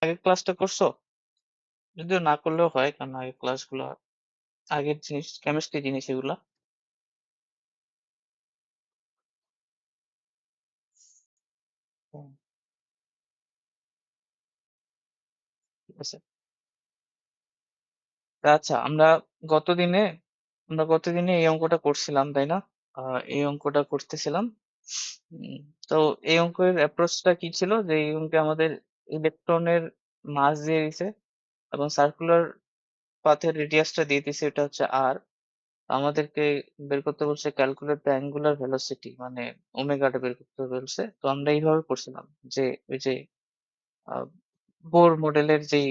আগের ক্লাসটা করছো? যদিও না করলেও হয়, কারণ আগের ক্লাসগুলো আগের জিনিস, কেমিস্ট্রি জিনিস এগুলা। হুম, ঠিক আছে। তা আচ্ছা, আমরা গতদিনে এই অঙ্কটা করছিলাম, তাই না? এই অঙ্কটা করতেছিলাম। উম, তো এই অঙ্কের অ্যাপ্রোচটা কি ছিল, যে এই অঙ্কে আমাদের ইলেকট্রনের মাস দিয়ে দিছে এবং সার্কুলার পাথের রেডিয়াসটা দিয়ে দিছে, এটা হচ্ছে আর। আমাদেরকে বের করতে বলছে ক্যালকুলেট দ্য অ্যাঙ্গুলার ভেলোসিটি, মানে ওমেগাটা বের করতে বলছে। তো আমরা এইভাবে করছিলাম, যে ওই যে বোর মডেলের যেই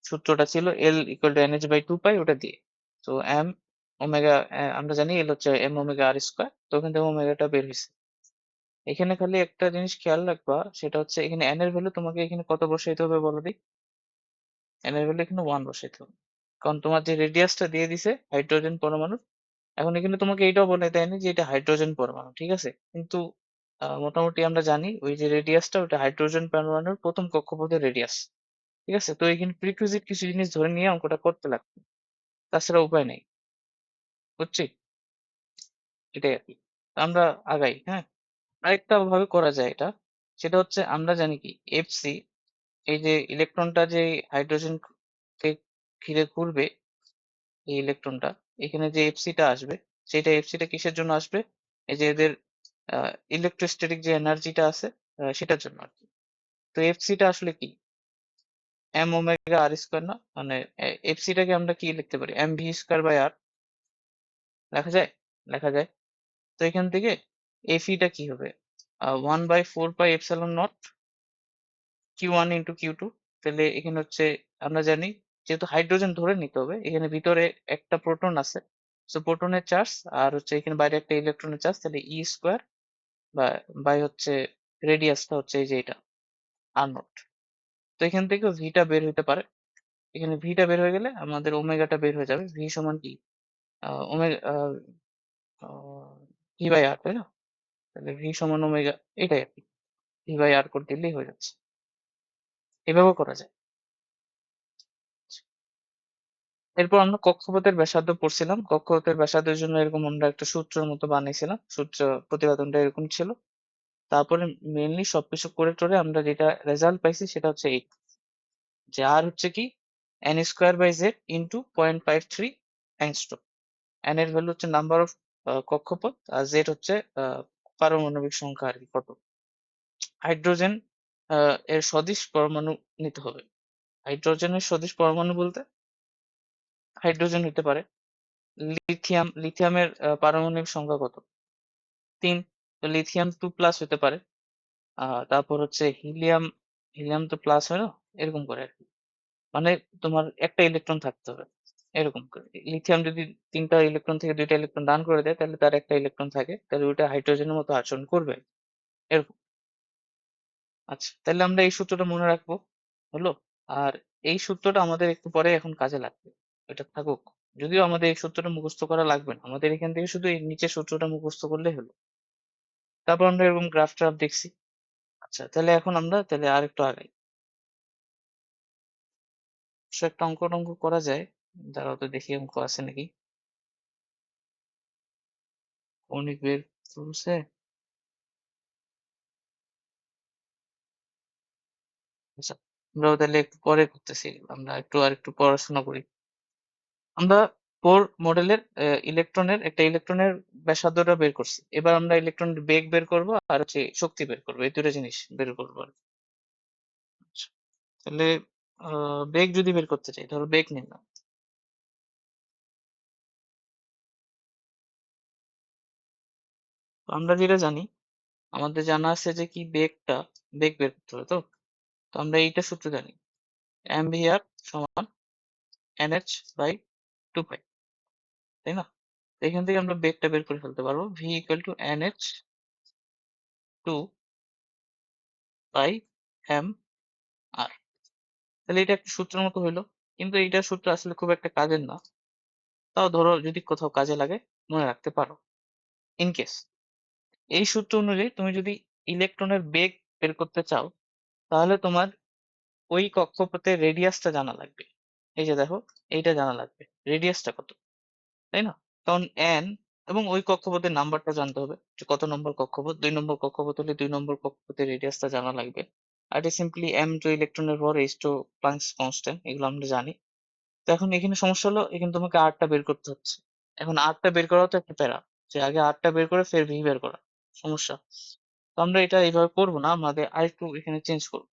সূত্রটা ছিল, L equal to N H by two pi, ওটা দিয়ে। তো এম ওমেগা, আমরা জানি এল হচ্ছে এম ওমেগা আর স্কোয়ার, তো ওখান থেকে ওমেগাটা বের হয়েছে। এখানে খালি একটা জিনিস খেয়াল রাখবা, সেটা হচ্ছে এখানে এন এর ভ্যালু তোমাকে এখানে কত বসাইতে হবে বলো দিই। এন এর ভ্যালু এখানে ওয়ান বসাইতে হবে, কারণ তোমার যে রেডিয়াসটা দিয়ে দিছে হাইড্রোজেন পরমাণু। এখন এখানে তোমাকে এটাও বলে দেয়নি যে এটা হাইড্রোজেন পরমাণু, ঠিক আছে? কিন্তু মোটামুটি আমরা জানি ওই যে রেডিয়াসটা, ওটা হাইড্রোজেন পরমাণুর প্রথম কক্ষপথের রেডিয়াস। ঠিক আছে, তো এখানে প্রিকুইজিট কিছু জিনিস ধরে নিয়ে অঙ্কটা করতে লাগবে, তাছাড়া উপায় নেই। বুঝছি? এটাই আর কি। আমরা আগাই, হ্যাঁ। আরেকটা ভাবে করা যায় এটা, সেটা হচ্ছে আমরা জানি কি এফসি, এই যে ইলেকট্রনটা যে হাইড্রোজেন কে ঘিরে ঘুরবে, এই ইলেকট্রনটা এখানে যে এফসিটা আসবে, সেটা এফসিটা কিসের জন্য আসবে? এই যে এদের ইলেকট্রোস্ট্যাটিক যে এনার্জিটা আছে, সেটার জন্য আর কি। তো এফসিটা আসলে কি? এম ওমেগা আর স্কোয়ার না? মানে এফসিটাকে আমরা কি লিখতে পারি? এম ভি স্কোয়ার বাই আর লেখা যায়? লেখা যায়। তো এখান থেকে এফইটা কি হবে? One by four pi epsilon nought q one into q two. তাহলে এখানে হচ্ছে আমরা জানি, যেহেতু হাইড্রোজেন ধরে নিতে হবে, এখানে ভিতরে একটা প্রোটন আছে, সো প্রোটনের চার্জ, আর হচ্ছে এখানে বাইরে একটা ইলেকট্রনের চার্জ, তাহলে ই স্কোয়ার বা বাই হচ্ছে রেডিয়াসটা হচ্ছে এই যে এটা আর নট। তো এখান থেকে ভিটা বের হইতে পারে। এখানে ভিটা বের হয়ে গেলে আমাদের ওমেগাটা বের হয়ে যাবে। ভি সমান কি? ওমেগা ভি বাই আর, তাই না? তাহলে ভি সমান ওমেগা, এটাই আর কি। ভি বাই আর করে দিলেই হয়ে যাচ্ছে। এভাবেও করা যায়। এরপর আমরা কক্ষপথের ব্যাসার্ধ পড়ছিলাম। কক্ষপথের ব্যাসার্ধের জন্য এরকম আমরা একটা সূত্রের মতো বানিয়েছিলাম, সূত্র প্রতিপাদনটা এরকম ছিল। তারপরে মেনলি সবকিছু করে টরে আমরা যেটা রেজাল্ট পাইছি সেটা হচ্ছে এই, যে আর হচ্ছে কি n square by z into 0.53 angstrom. N এর ভ্যালু হচ্ছে নাম্বার অফ কক্ষপথ, আর জেড হচ্ছে পারমাণবিক সংখ্যা আর কি, কত। হাইড্রোজেন এর সদিশ পরমাণু নিতে হবে। হাইড্রোজেনের সদিশ পরমাণু বলতে হাইড্রোজেন হতে পারে, লিথিয়ামের পারমাণবিক সংখ্যা কত? 3। তো লিথিয়াম 2+ হতে পারে। তারপর হচ্ছে হিলিয়াম, হিলিয়াম তো প্লাস হয় না, এরকম করে আর কি। মানে তোমার একটা ইলেকট্রন থাকতে হবে, এরকম করে। লিথিয়াম যদি 3টা ইলেকট্রন থেকে 2টা ইলেকট্রন দান করে দেয়, তাহলে তার একটা ইলেকট্রন থাকে, তাহলে ওইটা হাইড্রোজেনের মতো আচরণ করবে, এরকম। আচ্ছা, তাহলে আমরা এই সূত্রটা মনে রাখবো, হলো। আর এই সূত্রটা আমাদের একটু পরে এখন কাজে লাগবে, এটা থাকুক। যদিও আমাদের এই সূত্রটা মুখস্থ করা লাগবে না, আমাদের এখান থেকে শুধু এই নিচের সূত্রটা মুখস্থ করলেই হলো। তারপর আমরা এরকম গ্রাফ ট্রাফ দেখছি। আচ্ছা, তাহলে এখন আমরা তাহলে আর একটু আগাই। অবশ্য একটা অঙ্ক টঙ্ক করা যায়, দাঁড়াও তো দেখি অঙ্ক আছে নাকি। কৌণিক বের চলছে। আচ্ছা, আমরাও তাহলে একটু পরে করতেছি, আমরা একটু আর একটু পড়াশোনা করি। আমরা বোর মডেলের ইলেকট্রনের ব্যাসার্ধটা বের করছি। এবার আমরা ইলেকট্রনের বেগ বের করব আর হচ্ছে শক্তি বের করবো, এই দুটো জিনিস বের করবো আর কি। আচ্ছা, তাহলে বেগ যদি বের করতে চাই, ধরো বেগ নিলাম। তো আমরা যেটা জানি, আমাদের জানা আছে যে কি বেগ বের করতে হবে। তো তো আমরা এইটা সূত্র জানি, এম ভি আর সমান এনএচ বাই টু পাই, তাই না? তো এখান থেকে আমরা বেগটা বের করে ফেলতে পারবো, V equal to N H two by M R. তাহলে এটা একটা সূত্রের মতো হইলো, কিন্তু এইটা সূত্র আসলে খুব একটা কাজের না। তাও ধরো যদি কোথাও কাজে লাগে, মনে রাখতে পারো, ইন কেস। এই সূত্র অনুযায়ী তুমি যদি ইলেকট্রনের বেগ বের করতে চাও, তাহলে তোমার ওই কক্ষপথের রেডিয়াসটা জানা লাগবে। এই যে দেখো, এইটা জানা লাগবে, রেডিয়াসটা কত, তাই না? কারণ এন, এবং ওই কক্ষপথের নাম্বারটা জানতে হবে, যে কত নম্বর কক্ষপথ। 2 নম্বর কক্ষপথ হলে 2 নম্বর কক্ষপথের রেডিয়াসটা জানা লাগবে। আর এটা সিম্পলি এম টু ইলেকট্রনের ভর, এইচ টু প্লাঙ্কস কনস্ট্যান্ট, এগুলো আমরা জানি। তো এখন এখানে সমস্যা হলো, এখানে তোমাকে আরটা বের করতে হচ্ছে। এখন আরটা বের করা তো একটা প্যারা, যে আগে আরটা বের করে ফের ভি বের করা, সমস্যা। তো আমরা এটা এইভাবে করবো না, আমাদের আরেকটু এখানে চেঞ্জ করবো।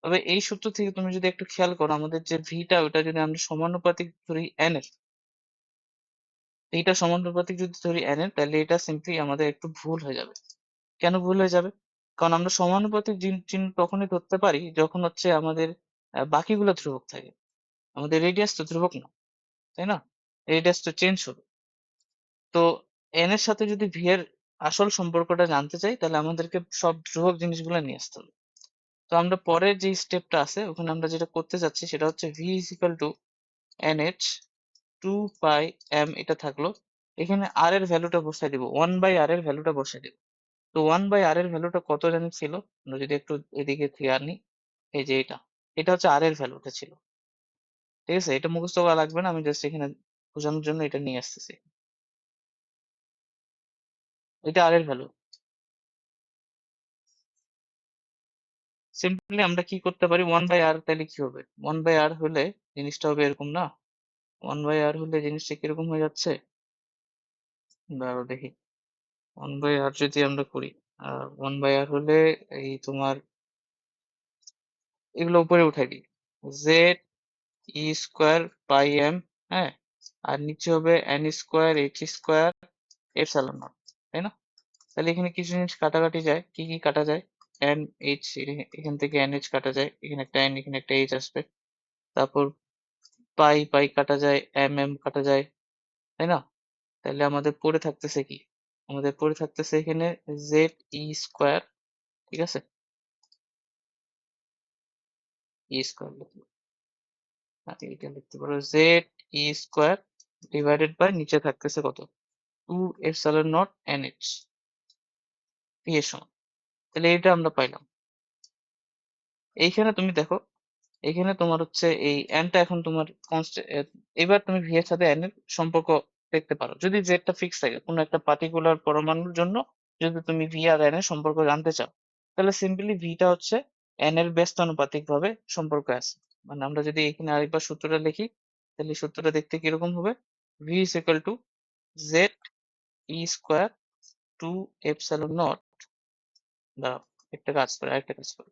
তবে এই সূত্র থেকে তুমি যদি একটু খেয়াল করো, আমাদের যে ভিটা, ওটা যদি আমরা সমানুপাতিক ধরি এন এর, এইটা সমানুপাতিক যদি ধরি এন এর, তাহলে এটা সিম্পলি আমাদের একটু ভুল হয়ে যাবে। কেন ভুল হয়ে যাবে? কারণ আমরা সমানুপাতিক চিহ্ন তখনই ধরতে পারি যখন হচ্ছে আমাদের বাকিগুলো ধ্রুবক থাকে। আমাদের রেডিয়াস তো ধ্রুবক না, তাই না? রেডিয়াস তো চেঞ্জ হবে। তো এন এর সাথে যদি ভি এর আসল সম্পর্কটা জানতে চাই, তাহলে আমাদেরকে সব ধ্রুবক জিনিসগুলো নিয়ে আসতে হবে। তো আমরা পরের যে স্টেপটা আছে, ওখানে আমরা যেটা করতে যাচ্ছি সেটা হচ্ছে v is equal to n h 2 pi m, এটা থাকলো। এখানে আর এর ভ্যালুটা বসাই দিব, 1/r এর ভ্যালুটা বসাই দিব। তো 1/r এর ভ্যালুটা কত জানি ছিল, আমরা যদি একটু এদিকে থেকে আনি, এই যে এটা, এটা হচ্ছে আর এর ভ্যালুটা ছিল। ঠিক আছে, এটা মুখস্থ করা লাগবে না, আমি জাস্ট এখানে বোঝানোর জন্য এটা নিয়ে আসতেছি। এটা আর এর ভ্যালু। সিম্পলি আমরা কি করতে পারি, 1/r, তাহলে কি হবে, 1/r হলে জিনিসটা হবে এরকম না? 1/r হলে জিনিসটা কিরকম হয়ে যাচ্ছে, দাঁড়াও দেখি। 1/r যদি আমরা করি, 1/r হলে এই তোমার এগুলো উপরে উঠাই দিই, জেড ই স্কোয়ার পাই এম, হ্যাঁ, আর নিচে হবে N square H square epsilon not, তাই না? তাহলে এখানে কিছু জিনিস কাটাকাটি যায়, কি কি কাটা যায়, এন এইচ, এখান থেকে এন এইচ কাটা যায়, এখানে একটা এন, এখানে একটা এইচ আসবে। তারপর পাই পাই কাটা যায়, এম এম কাটা যায়, তাই না? তাহলে আমাদের পড়ে থাকতেছে কি, আমাদের পড়ে থাকতেছে এখানে জেড ই স্কোয়ার, ঠিক আছে, ই স্কোয়ার এটা লিখতে পারো, z E square divided by নিচে থাকতেছে কত, 2 epsilon nought N h, p এর সমান। তাহলে এটা আমরা পাইলাম। এইখানে তুমি দেখো, এখানে তোমার হচ্ছে এই এনটা এখন তোমার কনস্ট্যান্ট। এবার তুমি ভি এর সাথে এন এর সম্পর্ক দেখতে পারো, যদি জেডটা ফিক্স থাকে কোনো একটা পার্টিকুলার পরমাণুর জন্য, যদি তুমি ভি আর এন এর সম্পর্ক জানতে চাও, তাহলে সিম্পলি ভিটা হচ্ছে এন এর ব্যস্তানুপাতিক ভাবে সম্পর্ক আছে। মানে আমরা যদি এখানে আরেকবার সূত্রটা লিখি, তাহলে সূত্রটা দেখতে কিরকম হবে, V is equal to Z E square 2 epsilon not, দাঁড়াও একটা কাজ করে, আরেকটা কাজ করে,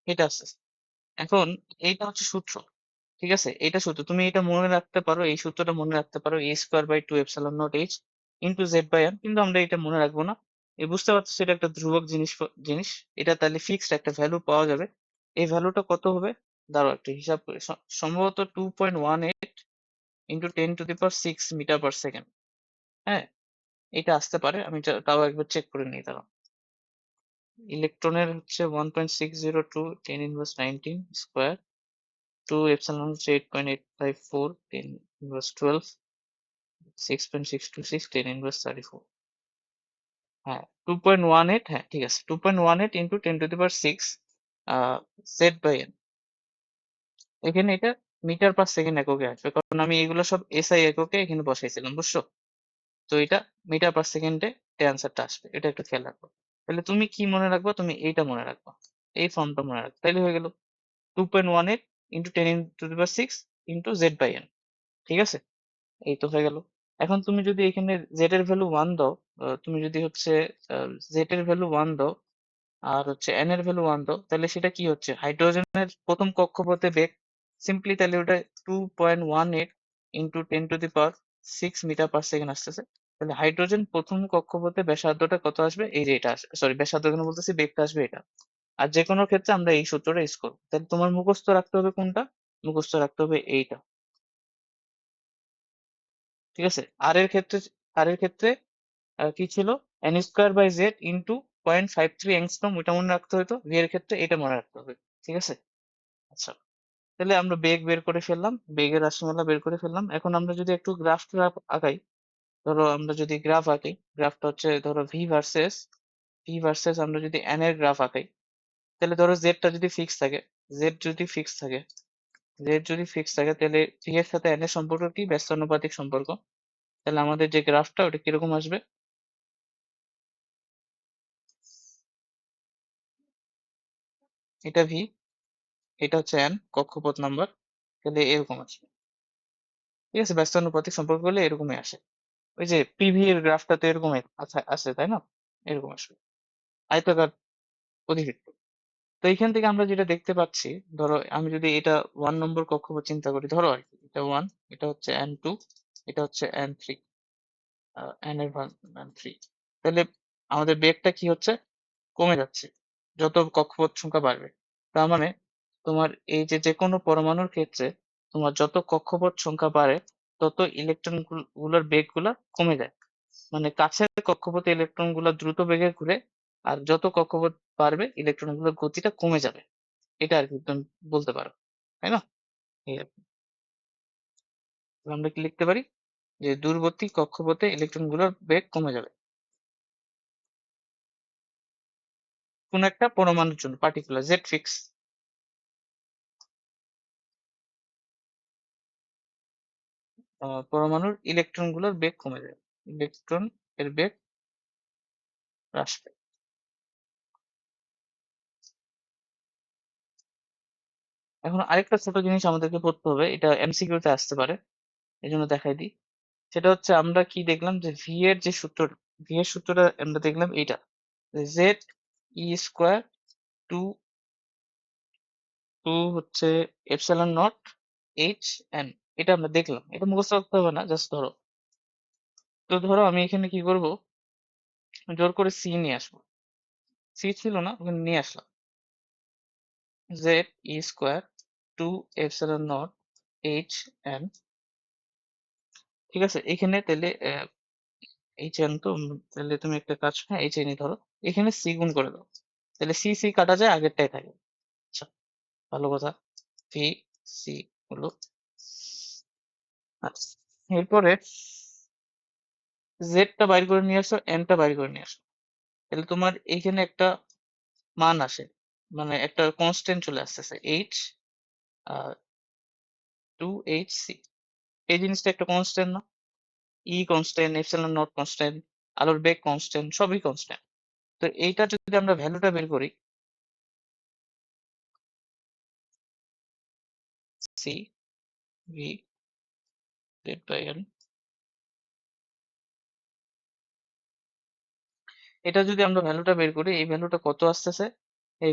এটা আছে। এখন এইটা হচ্ছে সূত্র, ঠিক আছে, এটা সূত্র, তুমি এটা মনে রাখতে পারো, এই সূত্রটা মনে রাখতে পারো, A square by 2 epsilon naught H into Z by M, কিন্তু আমরা এটা মনে রাখবো না। এই বুঝতে পারছো, এটা একটা ধ্রুবক জিনিস, এটা তাহলে ফিক্সড একটা ভ্যালু পাওয়া যাবে। এই ভ্যালুটা কত হবে, দাঁড়াও একটা হিসাব করে, সম্ভবত 2.18 ইন্টু 10⁶ মিটার পার সেকেন্ড। হ্যাঁ, এটা আসতে পারে, আমি তাও একবার চেক করে নিই, দাঁড়াও। ইলেকট্রনের হচ্ছে 1.602 10⁻19 স্কোয়ার, 2 এপসাইলন হচ্ছে 8.854 10⁻12, 6.626 10⁻34। হ্যাঁ, 2.18, হ্যাঁ ঠিক আছে, 2.18 ইন্টু 10⁶ জেড বাই এন। এখানে এটা মিটার পার সেকেন্ড এককে আসবে, কারণ আমি এগুলো সব এসআই এককে এখানে বসাইছিলাম, বুঝছো? তো এটা মিটার পার সেকেন্ডে অ্যান্সারটা আসবে, এটা একটু খেয়াল রাখবো। তাহলে তুমি কি মনে রাখবা, তুমি এইটা মনে রাখবা, এই ফর্মটা মনে রাখবে, তাহলে হয়ে গেল 2.18 into 10⁶ into Z by n, ঠিক আছে, এই তো হয়ে গেল। এখন তুমি যদি এখানে জেড এর ভ্যালু 1 দাও, তুমি যদি হচ্ছে জেড এর ভ্যালু 1 দাও, আর হচ্ছে এন এর ভ্যালু 1 দাও, তাহলে সেটা কি হচ্ছে, হাইড্রোজেনের প্রথম কক্ষপথে বেগ, সিম্পলি তাহলে ওটা 2.18 ইন্টু 10⁶ মিটার পার সেকেন্ড আসতেছে। তাহলে হাইড্রোজেন প্রথম কক্ষপথে ব্যাসার্ধটা কত আসবে, এই যে এটা আসবে, সরি ব্যাসার্ধ কেন বলতেছি, বেগটা আসবে এটা। আর যে কোনো ক্ষেত্রে আমরা এই সূত্রটা ইউজ করবো। তাহলে তোমার মুখস্থ রাখতে হবে কোনটা, মুখস্থ রাখতে হবে এইটা, ঠিক আছে। আর এর ক্ষেত্রে কি ছিল, n square by z into 0.53 angstrom, ওইটা মনে রাখতে হতো। ভি এর ক্ষেত্রে এটা মনে রাখতে হবে, ঠিক আছে। আচ্ছা, তাহলে আমরা বেগ বের করে ফেললাম, বেগের রাশিমালা বের করে ফেললাম। এখন আমরা যদি একটু গ্রাফ আঁকাই, ধরো আমরা যদি গ্রাফ আঁকি, গ্রাফটা হচ্ছে ধরো ভি ভার্সেস আমরা যদি এন এর গ্রাফ আঁকাই, তাহলে ধরো জেডটা যদি ফিক্স থাকে, জেড যদি ফিক্স থাকে জেড যদি ফিক্স থাকে তাহলে ভি এর সাথে এন এর সম্পর্ক কি? ব্যস্তানুপাতিক সম্পর্ক। তাহলে আমাদের যে গ্রাফটা ওটা কিরকম আসবে? এটা ভি, এটা হচ্ছে এন, কক্ষপথ নাম্বার। তাহলে এরকম আসবে। ঠিক আছে, ব্যস্তানুপাতিক সম্পর্ক হলে এরকমই আসে। ওই যে পিভি এর গ্রাফটা তো এরকম আচ্ছা আসে, তাই না? এরকম আসবে, আয়তাকার অধিবৃত্ত। তো এইখান থেকে আমরা যেটা দেখতে পাচ্ছি, ধরো আমি যদি এটা 1 নম্বর কক্ষপথ চিন্তা করি, ধরো আর কি, এটা 1, এটা হচ্ছে n2, এটা হচ্ছে n3, n এর মান n3। তাহলে আমাদের বেগটা কি হচ্ছে? কমে যাচ্ছে যত কক্ষপথ সংখ্যা বাড়বে। তার মানে তোমার এই যে যে কোনো পরমাণুর ক্ষেত্রে তোমার যত কক্ষপথ সংখ্যা বাড়ে, তত ইলেকট্রন গুলোর বেগ গুলা কমে যায়। মানে কাছের কক্ষপথে ইলেকট্রন গুলা দ্রুত বেগে ঘুরে, আর যত কক্ষপথ বাড়বে ইলেকট্রন গুলোর গতিটা কমে যাবে। এটা আর কি তুমি বলতে পারো, তাই না? এই আর কি। তাহলে আমরা কি লিখতে পারি? যে দূরবর্তী কক্ষপথে ইলেকট্রন গুলোর বেগ কমে যাবে কোন একটা পরমাণুর জন্য, পার্টিকুলার জেড ফিক্স। পরমাণুর ইলেকট্রন গুলোর বেগ কমে যাবে, ইলেকট্রন এর বেগ হ্রাস পায়। এখন আরেকটা ছোট জিনিস আমাদেরকে পড়তে হবে, এটা এমসিকিউ তে আসতে পারে, এই জন্য দেখাই দিই। সেটা হচ্ছে আমরা কি দেখলাম, যে ভি এর সূত্রটা আমরা দেখলাম এইটা, Z E square two two হচ্ছে এপসাইলন নট এইচ এন। এটা আমরা দেখলাম, এটা মুখস্থ রাখতে হবে না, জাস্ট ধরো। তো ধরো আমি এখানে কি করব, জোর করে সি নিয়ে আসবো। সি ছিল না, ওখানে নিয়ে আসলাম। জেড ই square two epsilon naught H N. ঠিক আছে, এখানে তাহলে এইচ এন তো তাহলে তুমি একটা কাজ, হ্যাঁ এইচ এনই ধরো, এখানে সি গুণ করে দাও। তাহলে সি সি কাটা যায়, আগেরটাই থাকে। আচ্ছা, ভালো কথা। ভি সি হলো। আচ্ছা, এরপরে জেডটা বাইর করে নিয়ে আসো, এনটা বাইর করে নিয়ে আসো। তাহলে তোমার এইখানে একটা মান আসে, মানে একটা কনস্ট্যান্ট চলে আসতেছে, এইচ টু এইচ সি। এই জিনিসটা একটা কনস্ট্যান্ট না? ই কনস্ট্যান্ট, এপসাইলন নট কনস্ট্যান্ট, আলোর বেগ কনস্ট্যান্ট, সবই কনস্ট্যান্ট। তো এইটা যদি আমরা ভ্যালুটা বের করি, c v z by n, এটা যদি আমরা ভ্যালুটা বের করি, এই ভ্যালুটা কত আসতেছে? এই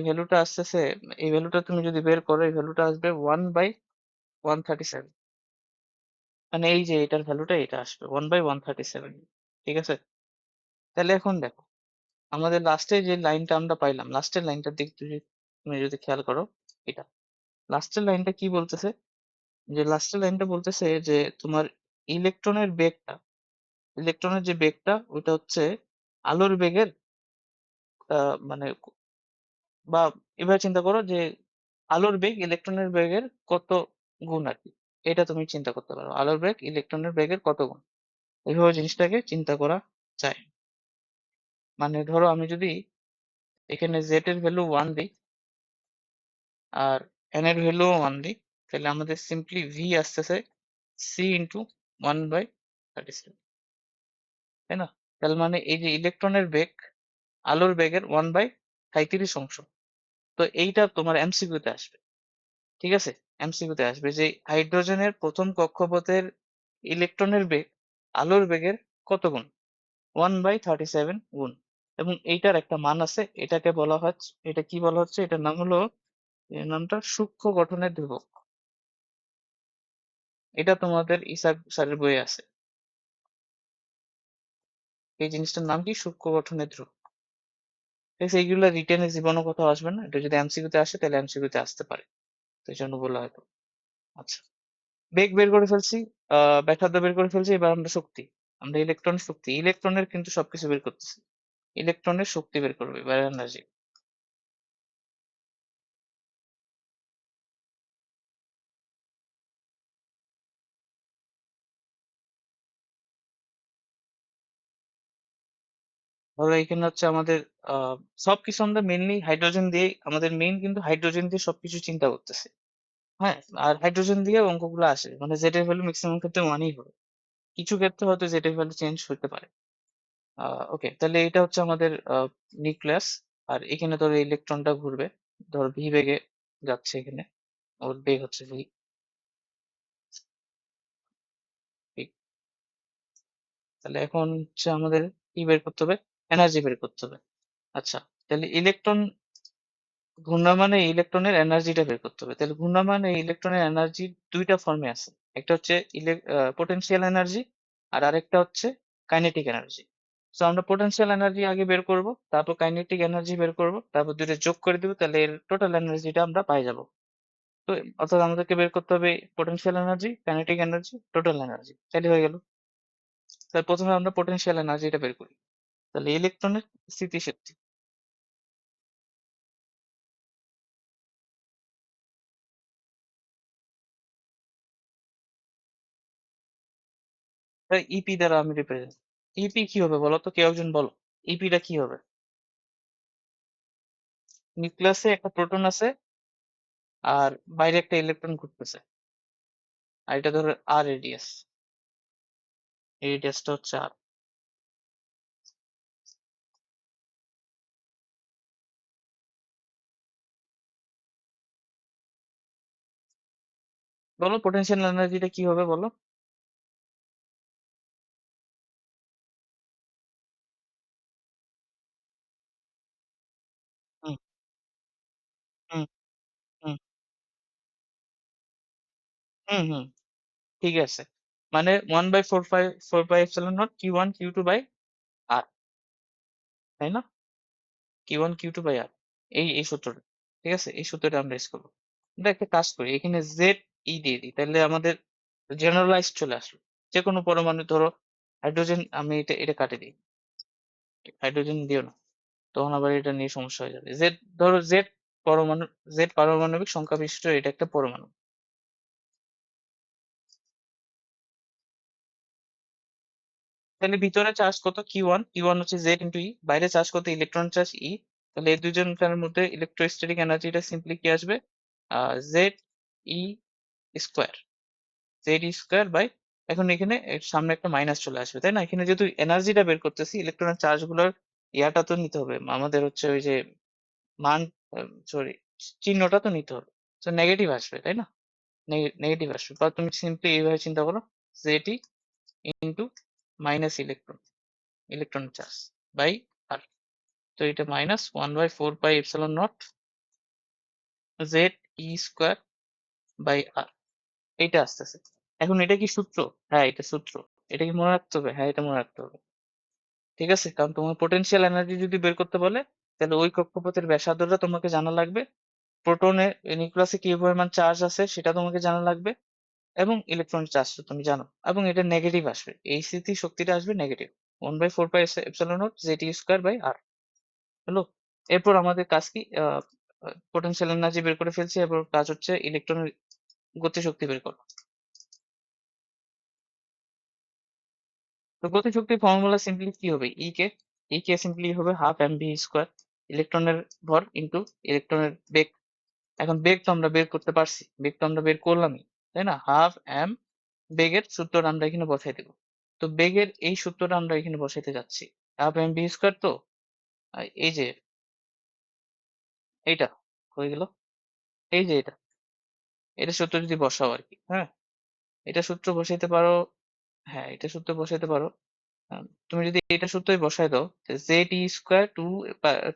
ভ্যালুটা তুমি যদি বের করো, এই ভ্যালুটা আসবে 1/137। মানে এই যে এটার ভ্যালুটা এটা আসবে 1/137। ঠিক আছে, তাহলে এখন দেখো, আমাদের লাস্টে যে লাইনটা আমরা পাইলাম, লাস্টের লাইনটার দিক তুমি যদি খেয়াল করো, এটা লাস্টের লাইনটা কি বলতেছে? যে লাস্টের লাইনটা বলতেছে যে তোমার ইলেকট্রনের বেগটা, ইলেকট্রনের যে বেগটা ওইটা হচ্ছে আলোর বেগের মানে বা এবার চিন্তা করো যে আলোর বেগ ইলেকট্রনের বেগের কত গুণ আর কি। এটা তুমি চিন্তা করতে পারো, আলোর বেগ ইলেকট্রনের বেগের কত গুণ। এইভাবে জিনিসটাকে চিন্তা করা যায়। মানে ধরো আমি যদি এখানে জেড এর ভ্যালু 1 দিই, আর এন এর ভ্যালু 1 দিই, তাহলে আমাদের সিম্পলি ভি আসতেছে সি ইন্টু 1/37, তাই না? তার মানে এই যে ইলেকট্রনের বেগ আলোর বেগের 1/33 অংশ। তো এইটা তোমার এমসিকিউ তে আসবে। ঠিক আছে, এমসিকিউ তে আসবে যে হাইড্রোজেনের প্রথম কক্ষপথের ইলেকট্রনের বেগ আলোর বেগের কত গুণ? 1/37 গুণ। এবং এইটার একটা মান আছে, এটাকে বলা হচ্ছে, এটা কি বলা হচ্ছে, এটার নাম হলো, এর নামটা সূক্ষ্ম গঠনের ধ্রুবক। এটা তোমাদের ইসাক স্যারের বইয়ে আছে। এই জিনিসটার নাম কি? সূক্ষ্ম গঠনের ধ্রুবক। ঠিক আছে, এইগুলো রিটেনে জীবনও কোথাও আসবে না, এটা যদি এমসিকিউ তে আসে তাহলে এমসিকিউ তে আসতে পারে, তো এই জন্য বলা হয়তো। আচ্ছা, বেগ বের করে ফেলছি, ব্যাসার্ধ বের করে ফেলছি, এবার আমরা শক্তি, আমরা ইলেকট্রন শক্তি, ইলেকট্রনের কিন্তু সবকিছু বের করতেছি, ইলেকট্রনের শক্তি বের করবে, এবার এনার্জি। ধরো এখানে হচ্ছে আমাদের সবকিছু আমরা মেইনলি হাইড্রোজেন দিয়ে, আমাদের মেইন কিন্তু হাইড্রোজেন দিয়ে সবকিছু চিন্তা করতেছি। হ্যাঁ, আর হাইড্রোজেন দিয়ে অঙ্কগুলো আসে, মানে জেড এর ভ্যালু ম্যাক্সিমাম ক্ষেত্রে ওয়ানই হবে। কিছু ক্ষেত্রে হয়তো জেড এর ভ্যালু চেঞ্জ হতে পারে। ওকে, তাহলে এটা হচ্ছে আমাদের নিউক্লিয়াস। আর এখানে ধরো ইলেকট্রনটা ঘুরবে, ধর ভি বেগে যাচ্ছে এখানে, ওর বেগ হচ্ছে ভি। তাহলে এখন হচ্ছে আমাদের কি বের করতে হবে? এনার্জি বের করতে হবে। আচ্ছা, তাহলে ইলেকট্রন ঘূর্ণায়মানে ইলেকট্রনের এনার্জিটা বের করতে হবে। তাহলে ঘূর্ণায়মান এই ইলেকট্রনের এনার্জি দুইটা ফর্মে আছে। একটা হচ্ছে পোটেনশিয়াল এনার্জি, আর আরেকটা হচ্ছে কাইনেটিক এনার্জি। তো আমরা পোটেনশিয়াল এনার্জি আগে বের করব, তারপর কাইনেটিক এনার্জি বের করব, তারপর দুইটা যোগ করে দিব, তাহলে এর টোটাল এনার্জিটা আমরা পাই যাব। তো অর্থাৎ আমাদেরকে বের করতে হবে potential energy, kinetic energy, total energy, তাহলে হয়ে গেল। তাহলে প্রথমে আমরা পোটেনশিয়াল এনার্জিটা বের করি। তাহলে ইলেকট্রনের স্থিতিশক্তি, ইপি দ্বারা আমি রিপ্রেজেন্ট। ইপি কি হবে বলো তো, কেউ একজন বলো, ইপিটা কি হবে? নিউক্লিয়াসে একটা প্রোটন আছে, আর বাইরে একটা ইলেকট্রন ঘুরতেছে, আর এটা ধরো আর রেডিয়াস, এই রেডিয়াসটা হচ্ছে আর। বলো পোটেনশিয়াল এনার্জিটা কি হবে বলো। হুম, হুম, হুম, হুম, হুম, ঠিক আছে। মানে 1/4 pi epsilon naught Q1 Q2 by R, তাই না? Q1 Q2 বাই আর, এই সূত্রটা। ঠিক আছে, এই সূত্রটা আমরা ইউজ করবো। আমরা একটা কাজ করি, এখানে জেড ই দিয়ে দিই, তাহলে আমাদের জেনারেলাইজ চলে আসলো। যে কোনো পরমাণু, ধরো হাইড্রোজেন, আমি এটা এটা কাটে দিই, হাইড্রোজেন দিও না, তখন আবার এটা নিয়ে সমস্যা হয়ে যাবে। জেড, ধরো জেড পরমাণু, জেড পারমাণবিক সংখ্যা বিশিষ্ট এটা একটা পরমাণু। তাহলে ভিতরে চার্জ কত? Q1, Q1 হচ্ছে জেড ইন্টু ই, বাইরে চার্জ কত? Electron charge e. তাহলে এই দুজনকার মধ্যে ইলেকট্রোস্ট্যাটিক এনার্জিটা সিম্পলি কি আসবে? Z E square, z E square by, এখন এখানে এর সামনে একটা মাইনাস চলে আসবে, তাই না? এখানে যেহেতু এনার্জিটা বের করতেছি, ইলেকট্রনের চার্জ গুলোর ইয়াটা তো নিতে হবে আমাদের, হচ্ছে ওই যে মান, সরি, চিহ্নটা তো নিতে হবে। তো নেগেটিভ আসবে, তাই না? নেগেটিভ আসবে, বা তুমি সিম্পলি এইভাবে চিন্তা করো, Z E into minus electron, electron charge by R. তো এটা -1/4 pi epsilon naught Z E square by R, এইটা আসতেছে। এখন এটা কি সূত্র? হ্যাঁ, এটা সূত্র। এটা কি মনে রাখতে হবে? হ্যাঁ, এটা মনে রাখতে হবে। ঠিক আছে, কারণ তোমার পোটেনশিয়াল এনার্জি যদি বের করতে বলে, তাহলে ওই কক্ষপথের ব্যাসার্ধটা তোমাকে জানা লাগবে, প্রোটনে নিউক্লিয়াসে কি পরিমাণ চার্জ আছে সেটা তোমাকে জানা লাগবে, এবং ইলেকট্রন চার্জটা তুমি জানো, এবং এটা নেগেটিভ আসবে, এই স্থিতি শক্তিটা আসবে negative. 1/4 pi epsilon naught Z E square by R. হলো? এরপর আমাদের কাজ কি? পোটেনশিয়াল এনার্জি বের করে ফেলছি, এরপর কাজ হচ্ছে ইলেকট্রনের গতিশক্তি বের করা। তো গতিশক্তির ফর্মুলা সিম্পলি কি হবে? ই কে সিম্পলি হবে হাফ এম ভি স্কোয়ার, ইলেকট্রনের ভর ইন্টু ইলেকট্রনের বেগ। এখন বেগ তো আমরা বের করতে পারছি, বেগ তো আমরা বের করলামই, তাই না? হাফ এম, বেগের সূত্রটা আমরা এখানে বসাই দেবো। তো বেগের এই সূত্রটা আমরা এখানে বসাইতে যাচ্ছি, হাফ এম ভি স্কোয়ার। তো এই যে এইটা হয়ে গেল, এই যে এটা সূত্র যদি বসাও আর কি, হ্যাঁ, এটা সূত্র বসাইতে পারো। হ্যাঁ, এটা সূত্র বসাইতে পারো। তুমি যদি এটা সূত্রই বসাই দাও, জেড ই square two,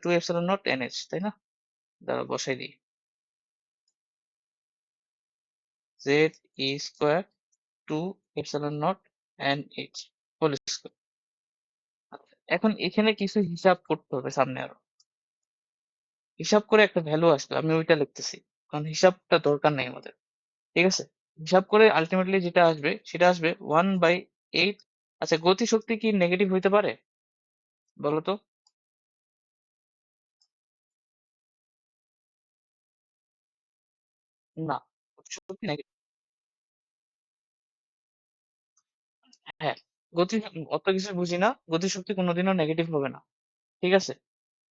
two epsilon naught N H, তাই না? দাঁড়াও বসাই দিই, জেড ই square two epsilon naught N H whole square. এখন এখানে কিছু হিসাব করতে হবে সামনে আরো, হিসাব করে একটা ভ্যালু আসবে, আমি ওইটা লিখতেছি, কারণ হিসাবটা দরকার নেই আমাদের। ঠিক আছে, হিসাব করে আলটিমেটলি যেটা আসবে সেটা আসবে 1/8। আচ্ছা, গতিশক্তি কি নেগেটিভ হইতে পারে বলো তো? না, গতিশক্তি নেগেটিভ। হ্যাঁ, গতি, অত কিছু বুঝি না, গতিশক্তি কোনোদিনও নেগেটিভ হবে না। ঠিক আছে?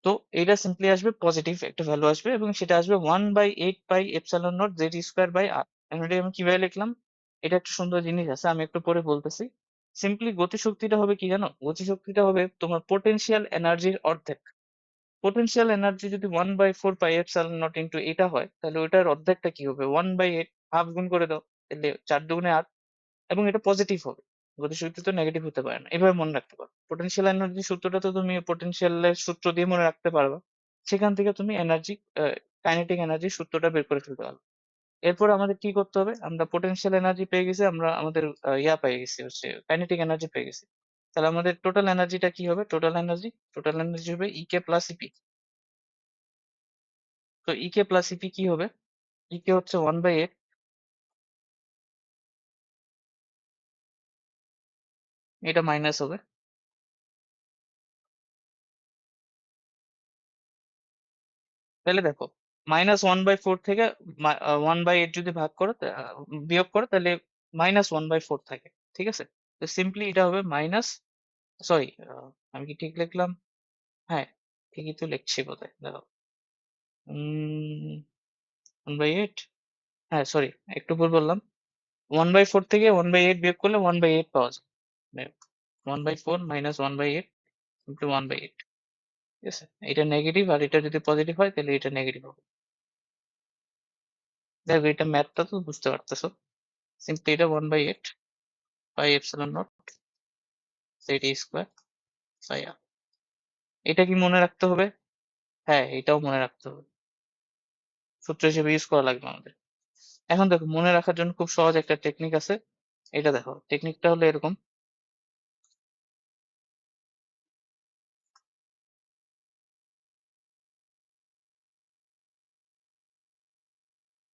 তো এটা সিম্পলি আসবে পজিটিভ একটা ভ্যালু আসবে এবং সেটা আসবে 1/8 pi epsilon naught Z square by R. এখন এটা আমি কিভাবে লিখলাম? এটা একটা সুন্দর জিনিস আছে, আমি একটু পরে বলতেছি। সিম্পলি গতিশক্তিটা হবে কি জানো? গতিশক্তিটা হবে তোমার পোটেনশিয়াল এনার্জির অর্ধেক। পোটেনশিয়াল এনার্জি যদি 1/4 পাই এপসাইলন নট ইন্টু এটা হয়, তাহলে ওইটার অর্ধেকটা কি হবে? 1/8, হাফ গুণ করে দাও, তাহলে 4 দুগুণে 8, এবং এটা পজিটিভ হবে। গতিশক্তি তো নেগেটিভ হতে পারে না, এভাবে মনে রাখতে পারো। পোটেনশিয়াল এনার্জি সূত্রটা তো তুমি পোটেনশিয়ালের সূত্র দিয়ে মনে রাখতে পারবা, সেখান থেকে তুমি এনার্জি, কাইনেটিক এনার্জির সূত্রটা বের করে ফেলতে পারবে। এরপর আমাদের কি করতে হবে? আমরা পোটেনশিয়াল এনার্জি পেয়ে গেছি, আমরা আমাদের পেয়ে গেছি, হচ্ছে কাইনেটিক এনার্জি পেয়ে গেছি। তাহলে আমাদের টোটাল এনার্জিটা কি হবে? টোটাল এনার্জি হবে ইকে প্লাস ইপি। তো ইকে প্লাস ইপি কি হবে? ইকে হচ্ছে 1/8, এটা মাইনাস হবে। তাহলে দেখো, -1/4 থেকে 1/8 যদি ভাগ করো, বিয়োগ করো, তাহলে -1/4 থাকে। ঠিক আছে? তো সিম্পলি এটা হবে মাইনাস, সরি, আমি কি ঠিক লিখলাম? হ্যাঁ, ঠিকই তো লিখছি বোধহয়, দেখো। 1/8, হ্যাঁ সরি, একটু ভুল বললাম। 1/4 থেকে 1/8 বিয়োগ করলে 1/8 পাওয়া যায়। 1/4 মাইনাস 1/8 ইন্টু 1/8। ঠিক আছে? এটা নেগেটিভ, আর এটা যদি পজিটিভ হয় তাহলে এটা নেগেটিভ হবে। দেখো, এটা ম্যাথটা তো বুঝতে পারতেছো। সিম্পলি এটা 1/8 pi epsilon naught Z square by R. এটা কি মনে রাখতে হবে? হ্যাঁ, এটাও মনে রাখতে হবে, সূত্র হিসেবে ইউজ করা লাগবে আমাদের। এখন দেখো, মনে রাখার জন্য খুব সহজ একটা টেকনিক আছে। এটা দেখো, টেকনিকটা হলো এরকম।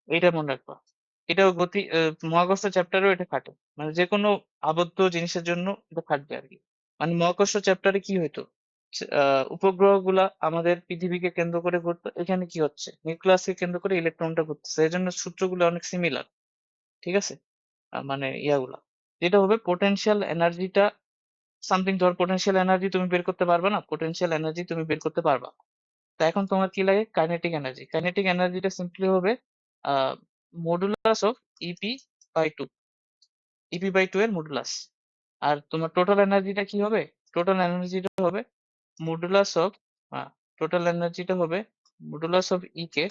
এইটা মনে রাখবা। এটাও মহাকর্ষ চ্যাপ্টারেও এটা খাটে। মানে যে কোনো আবদ্ধ জিনিসের জন্য এটা খাটবে আর কি। মানে মহাকর্ষ চ্যাপ্টারে কি হইতো? উপগ্রহ গুলা আমাদের পৃথিবীকে কেন্দ্র করে ঘুরতো, এখানে কি হচ্ছে? নিউক্লিয়াসকে কেন্দ্র করে ইলেকট্রনটা ঘুরতেছে, এই জন্য সূত্রগুলো অনেক সিমিলার। ঠিক আছে? মানে ইয়াগুলা, যেটা হবে পোটেনশিয়াল এনার্জিটা সামথিং, ধর পোটেনশিয়াল এনার্জি তুমি বের করতে পারবে না, পোটেনশিয়াল এনার্জি তুমি বের করতে পারবা। তো এখন তোমার কি লাগে? Kinetic energy. কাইনেটিক এনার্জিটা সিম্পলি হবে modulus of EP by two, EP by two এর মডুলাস। আর তোমার টোটাল এনার্জিটা কি হবে? টোটাল এনার্জিটা হবে মডুলাস অফ, টোটাল এনার্জিটা হবে modulus of E K,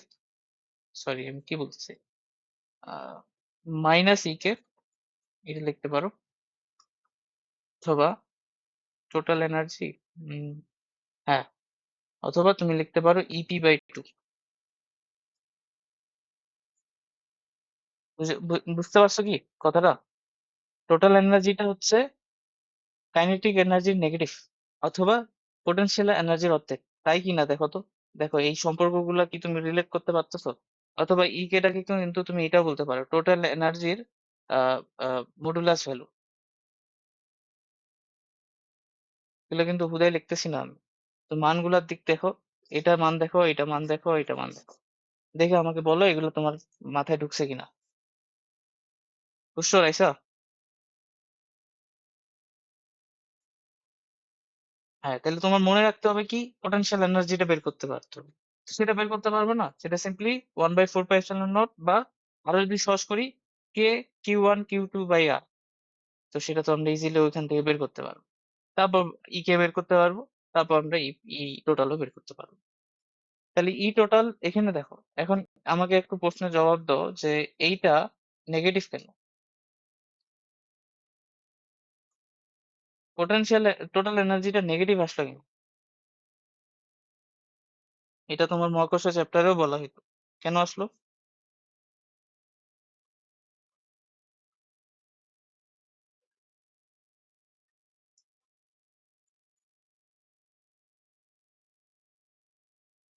sorry আমি কি বলতেছি, মাইনাস ই কে, এটা লিখতে পারো। অথবা টোটাল এনার্জি, হ্যাঁ, অথবা তুমি লিখতে পারো ইপি বাই টু। বুঝতে পারছো কি কথাটা? টোটাল এনার্জিটা হচ্ছে কাইনেটিক এনার্জির নেগেটিভ, অথবা পোটেনশিয়াল এনার্জির অর্ধেক। তাই কি না দেখো তো? দেখো, এই সম্পর্কগুলো কি তুমি রিলেট করতে পারতেছো? অথবা ই কেটাকে কিন্তু তুমি এটাও বলতে পারো টোটাল এনার্জির মডুলাস ভ্যালু। এগুলো কিন্তু হুদাই লিখতেছি না আমি। তো মানগুলার দিক দেখো, এটা মান দেখো, এটা মান দেখো, এটা মান দেখো, দেখে আমাকে বলো এগুলো তোমার মাথায় ঢুকছে কিনা। বুঝছো রাইসা? হ্যাঁ, তাহলে তোমার মনে রাখতে হবে কি? পোটেনশিয়াল এনার্জিটা বের করতে পারতে হবে। তো সেটা বের করতে পারবে না, সেটা সিম্পলি 1/4 পাই এপসাইলন নট, বা আরো যদি সহজ করি, কে Q1 Q2 বাই আর। তো সেটা তো আমরা ইজিলি ওইখান থেকে বের করতে পারবো। তারপর ই কে বের করতে পারবো, তারপর আমরা ই টোটালও বের করতে পারবো। তাহলে ই টোটাল এখানে দেখো। এখন আমাকে একটু প্রশ্নের জবাব দাও যে এইটা নেগেটিভ কেন? পোটেনশিয়াল, টোটাল এনার্জিটা নেগেটিভ আসলো কেন? এটা তোমার মহাকর্ষ চ্যাপ্টারেও বলা হতো, কেন আসলো?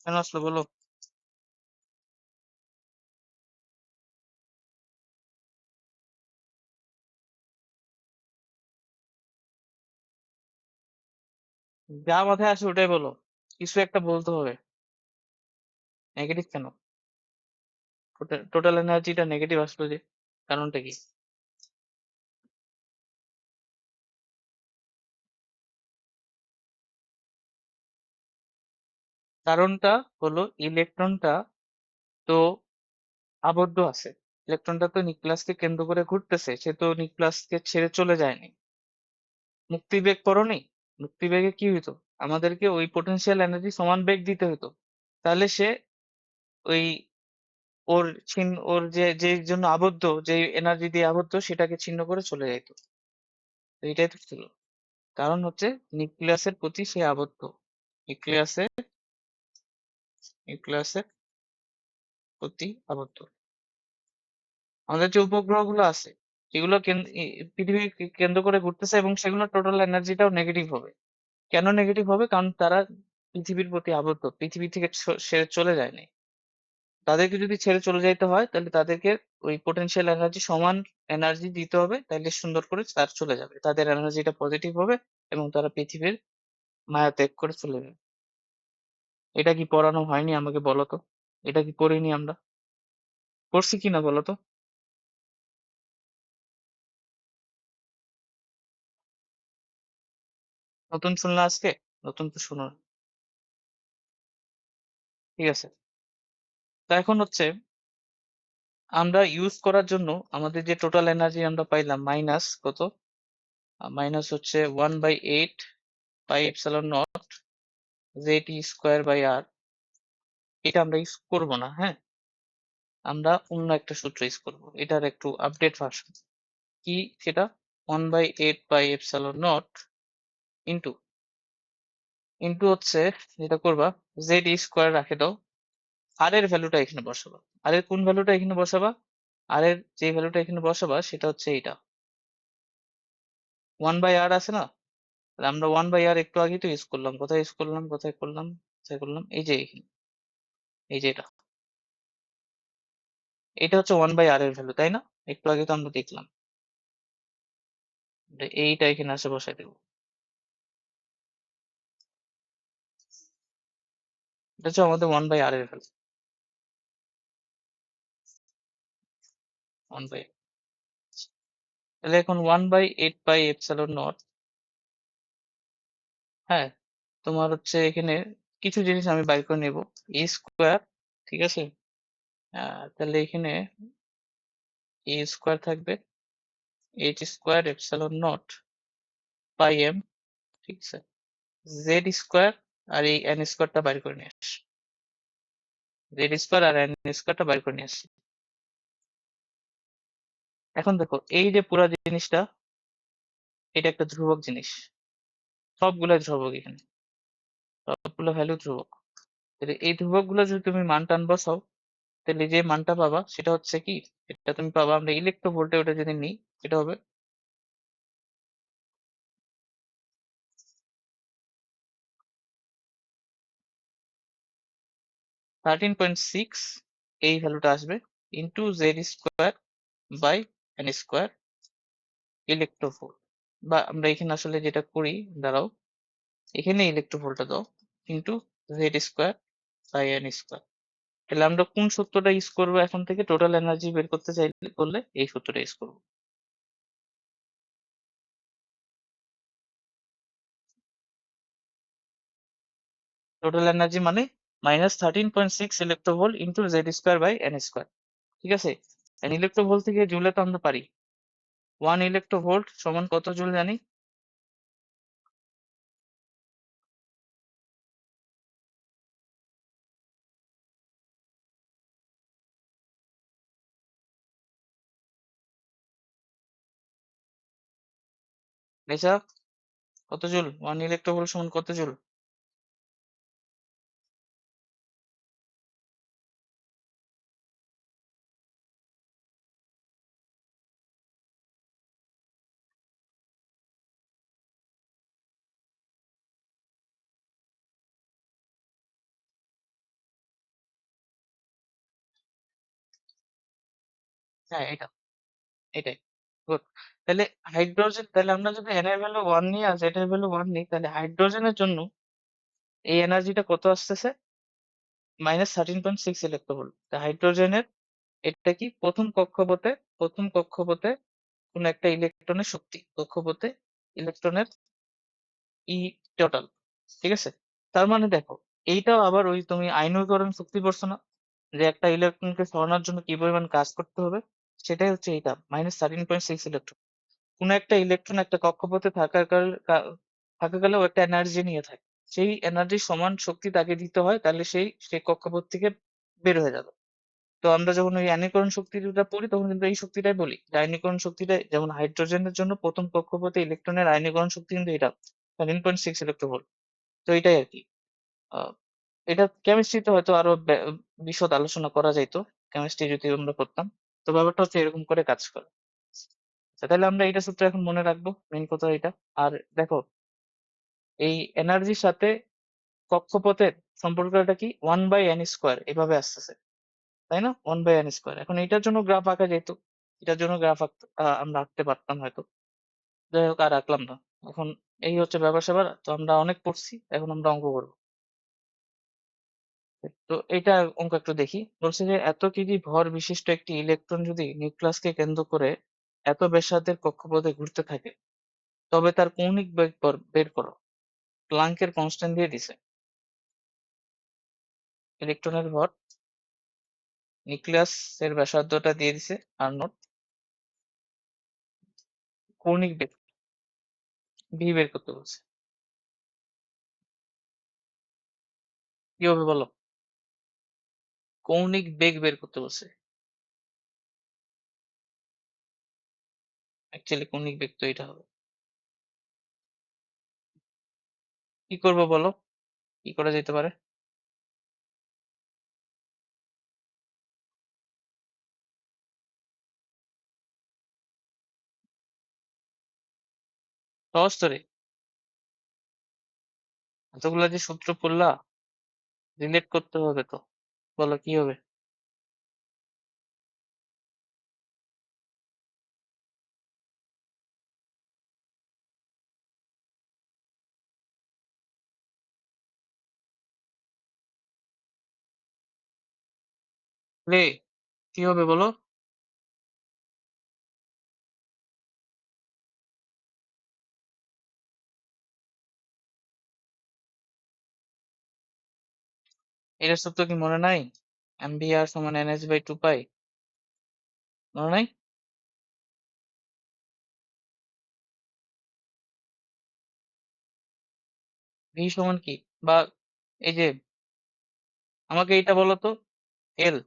কেন আসলো বলো? যা মাথায় আসে ওটাই বলো, কিছু একটা বলতে হবে। নেগেটিভ কেন? টোটাল এনার্জিটা নেগেটিভ আসলো যে, কারণটা কি? কারণটা হলো ইলেকট্রনটা তো আবদ্ধ আছে। ইলেকট্রনটা তো নিউক্লিয়াসকে কেন্দ্র করে ঘুরতেছে, সে তো নিউক্লিয়াসকে ছেড়ে চলে যায়নি। মুক্তিবেগ পড়োনি? মুক্তিবেগে কি হইতো? আমাদেরকে ওই পোটেনশিয়াল এনার্জি সমান বেগ দিতে হতো, তাহলে সে ওই ওর যে যে জন্য আবদ্ধ, যে এনার্জি দিয়ে আবদ্ধ, সেটাকে ছিন্ন করে চলে যেত। তো এটাই তো ছিল কারণ, হচ্ছে নিউক্লিয়াসের প্রতি সে আবদ্ধ। নিউক্লিয়াসে নিউক্লিয়াসের প্রতি আবদ্ধ। আমাদের যে উপগ্রহগুলো আছে, সেগুলো পৃথিবীকে কেন্দ্র করে ঘুরতেছে, এবং সেগুলো টোটাল এনার্জিটাও নেগেটিভ হবে। কেন নেগেটিভ হবে? কারণ তারা পৃথিবীর প্রতি আবদ্ধ, পৃথিবী থেকে সে চলে যায়নি। তাদেরকে যদি ছেড়ে চলে যাইতে হয়, তাহলে তাদেরকে ওই পোটেনশিয়াল এনার্জি সমান এনার্জি দিতে হবে, তাহলে সুন্দর করে তার চলে যাবে, তাদের এনার্জিটা পজিটিভ হবে, এবং তারা পৃথিবীর মায়া ত্যাগ করে চলে যাবে। এটা কি পড়ানো হয়নি আমাকে বলো তো? এটা কি পড়িনি আমরা? পড়ছি কিনা বলো তো? নতুন শুনলে আজকে? নতুন তো শুনো না। ঠিক আছে, তা এখন হচ্ছে আমরা ইউজ করার জন্য আমাদের যে টোটাল এনার্জি আমরা পাইলাম, মাইনাস কত? মাইনাস হচ্ছে 1/8 pi epsilon naught Z square by R. এটা আমরা ইউজ করবো না, হ্যাঁ? আমরা অন্য একটা সূত্র ইউজ করবো, এটার একটু আপডেট ভার্সন। কি সেটা? 1/8 pi epsilon not into into হচ্ছে, যেটা করবা, জেড স্কোয়ার রাখে দাও, আর এর ভ্যালুটা এখানে বসাবা। আর এর কোন ভ্যালুটা এখানে বসাবা? আর এর যে ভ্যালুটা এখানে বসাবা সেটা হচ্ছে এইটা, 1/r আছে না? তাহলে আমরা 1/r একটু আগেই তো ইউজ করলাম। কোথায় ইউজ করলাম? কোথায় করলাম? কোথায় করলাম? এই যে এখানে, এই যে এটা। এটা হচ্ছে 1/r এর ভ্যালু, তাই না? একটু আগে তো আমরা দেখলাম। এইটা এখানে আসে বসাই দেবো। এটা হচ্ছে আমাদের 1/r এর ভ্যালু। 1/, তাহলে এখন 1/8 পাই এপসাইলন নট, হ্যাঁ, তোমার হচ্ছে এখানে কিছু জিনিস আমি বাইর করে নেব। এ স্কোয়ার, ঠিক আছে? তাহলে এখানে এ স্কোয়ার থাকবে, H square epsilon nought pi M, ঠিক আছে? জেড স্কোয়ার, আর এই এন স্কোয়ারটা বাইর করে নিয়ে আসি। জেড স্কোয়ার আর এন স্কোয়ারটা বাইর করে নিয়ে আসি। এখন দেখো, এই যে পুরো জিনিসটা, এটা একটা ধ্রুবক জিনিস, সবগুলাই ধ্রুবক এখানে, সবগুলো ভ্যালু ধ্রুবক। তাহলে এই ধ্রুবক গুলো যদি তুমি মান টান বসাও, তাহলে যে মানটা পাবা সেটা হচ্ছে কি, এটা তুমি পাবা, আমরা ইলেকট্রো ভোল্টে ওটা যদি নিই, এটা হবে 13.6, এই ভ্যালুটা আসবে, into Z square by n square electro volt. বা আমরা এখানে আসলে যেটা করি, দাঁড়াও, এখানে ইলেকট্রো ভোল্টটা দাও, into Z square by n square. তাহলে আমরা কোন সূত্রটা ইউজ করবো এখন থেকে টোটাল এনার্জি বের করতে চাইলে, করলে এই সূত্রটা ইউজ করবো। টোটাল এনার্জি মানে -13.6 electronvolt into Z square by n square, ঠিক আছে? এন ইলেকট্রোভোল্ট থেকে জুলে তো আমরা পারি, 1 ইলেকট্রোভোল্ট সমান কত জুল জানি? বেচা, কত জুল? 1 ইলেকট্রোভোল্ট সমান কত জুল? হ্যাঁ, এটা, এটাই, গুড। তাহলে হাইড্রোজেন, তাহলে আমরা যদি এন এর ভ্যালু 1 নিই আর জেড এর ভ্যালু 1 নিই, তাহলে হাইড্রোজেনের জন্য এই এনার্জিটা কত আসতেছে? -13.6 ইলেকট্রোভোল্ট। হাইড্রোজেনের এটা কি, প্রথম কক্ষপথে কোন একটা ইলেকট্রনের শক্তি, কক্ষপথে ইলেকট্রনের ই টোটাল, ঠিক আছে? তার মানে দেখো, এইটাও আবার ওই তুমি আয়নীকরণ শক্তি পড়ছো না, যে একটা ইলেকট্রনকে সরানোর জন্য কি পরিমাণ কাজ করতে হবে, সেটাই হচ্ছে এইটা -13.6 ইলেকট্রন। কোনো একটা ইলেকট্রন একটা কক্ষপথে থাকাকালে ও একটা এনার্জি নিয়ে থাকে, সেই এনার্জির সমান শক্তি তাকে দিতে হয়, তাহলে সেই কক্ষপথ থেকে বের হয়ে যাবে। তো আমরা যখন ওই আয়নীকরণ শক্তিটা পড়ি তখন কিন্তু এই শক্তিটাই বলি, যে আয়নীকরণ শক্তিটা যেমন হাইড্রোজেনের জন্য প্রথম কক্ষপথে ইলেকট্রনের আয়নীকরণ শক্তি কিন্তু এটা 13.6 ইলেকট্রোভোল্ট। তো এটাই আর কি। আহ, এটা কেমিস্ট্রিতে হয়তো আরো বিশদ আলোচনা করা যাইতো, কেমিস্ট্রি যদি আমরা করতাম। তো ব্যাপারটা হচ্ছে এরকম করে কাজ করে। আচ্ছা, তাহলে আমরা এইটা সূত্র এখন মনে রাখবো, মেন কথা এটা। আর দেখো, এই এনার্জির সাথে কক্ষপথের সম্পর্কটা কি, 1/n² এভাবে আসতেছে, তাই না? 1/n²। এখন এটার জন্য গ্রাফ আঁকা যেত, এটার জন্য গ্রাফ আমরা আঁকতে পারতাম হয়তো। যাই হোক, আর আঁকলাম না। এখন এই হচ্ছে ব্যাপার স্যাপার। তো আমরা অনেক পড়ছি, এখন আমরা অঙ্ক করবো। তো এটা অঙ্ক একটু দেখি। বলছে যে এত কেজি ভর বিশিষ্ট একটি ইলেকট্রন যদি নিউক্লিয়াসকে কেন্দ্র করে এত ব্যাসার্ধের কক্ষপথে ঘুরতে থাকে, তবে তার কৌণিক বেগ বের করো। প্লাঙ্কের কনস্ট্যান্ট দিয়ে দিছে। ইলেকট্রনের ভর, নিউক্লিয়াস এর ব্যাসার্ধটা দিয়ে দিছে আর নট, কৌণিক বেগ ভি বের করতে বলছে। কি হবে বলো? কৌণিক বেগ বের করতে বলছে। অ্যাকচুয়ালি কৌণিক বেগ তো এটা হবে। কি করবো বলো? কি করা যেতে পারে? সহজ তো রে, এতগুলা যে সূত্র পড়লা, রিলেট করতে হবে তো। বলো কি হবে? রে, কি হবে বলো? এটার সূত্র কি মনে নাই? mvr সমান nh/2 পাই, মনে নাই? ভি সমান কি, বা এই যে, আমাকে এইটা বলো তো, এল,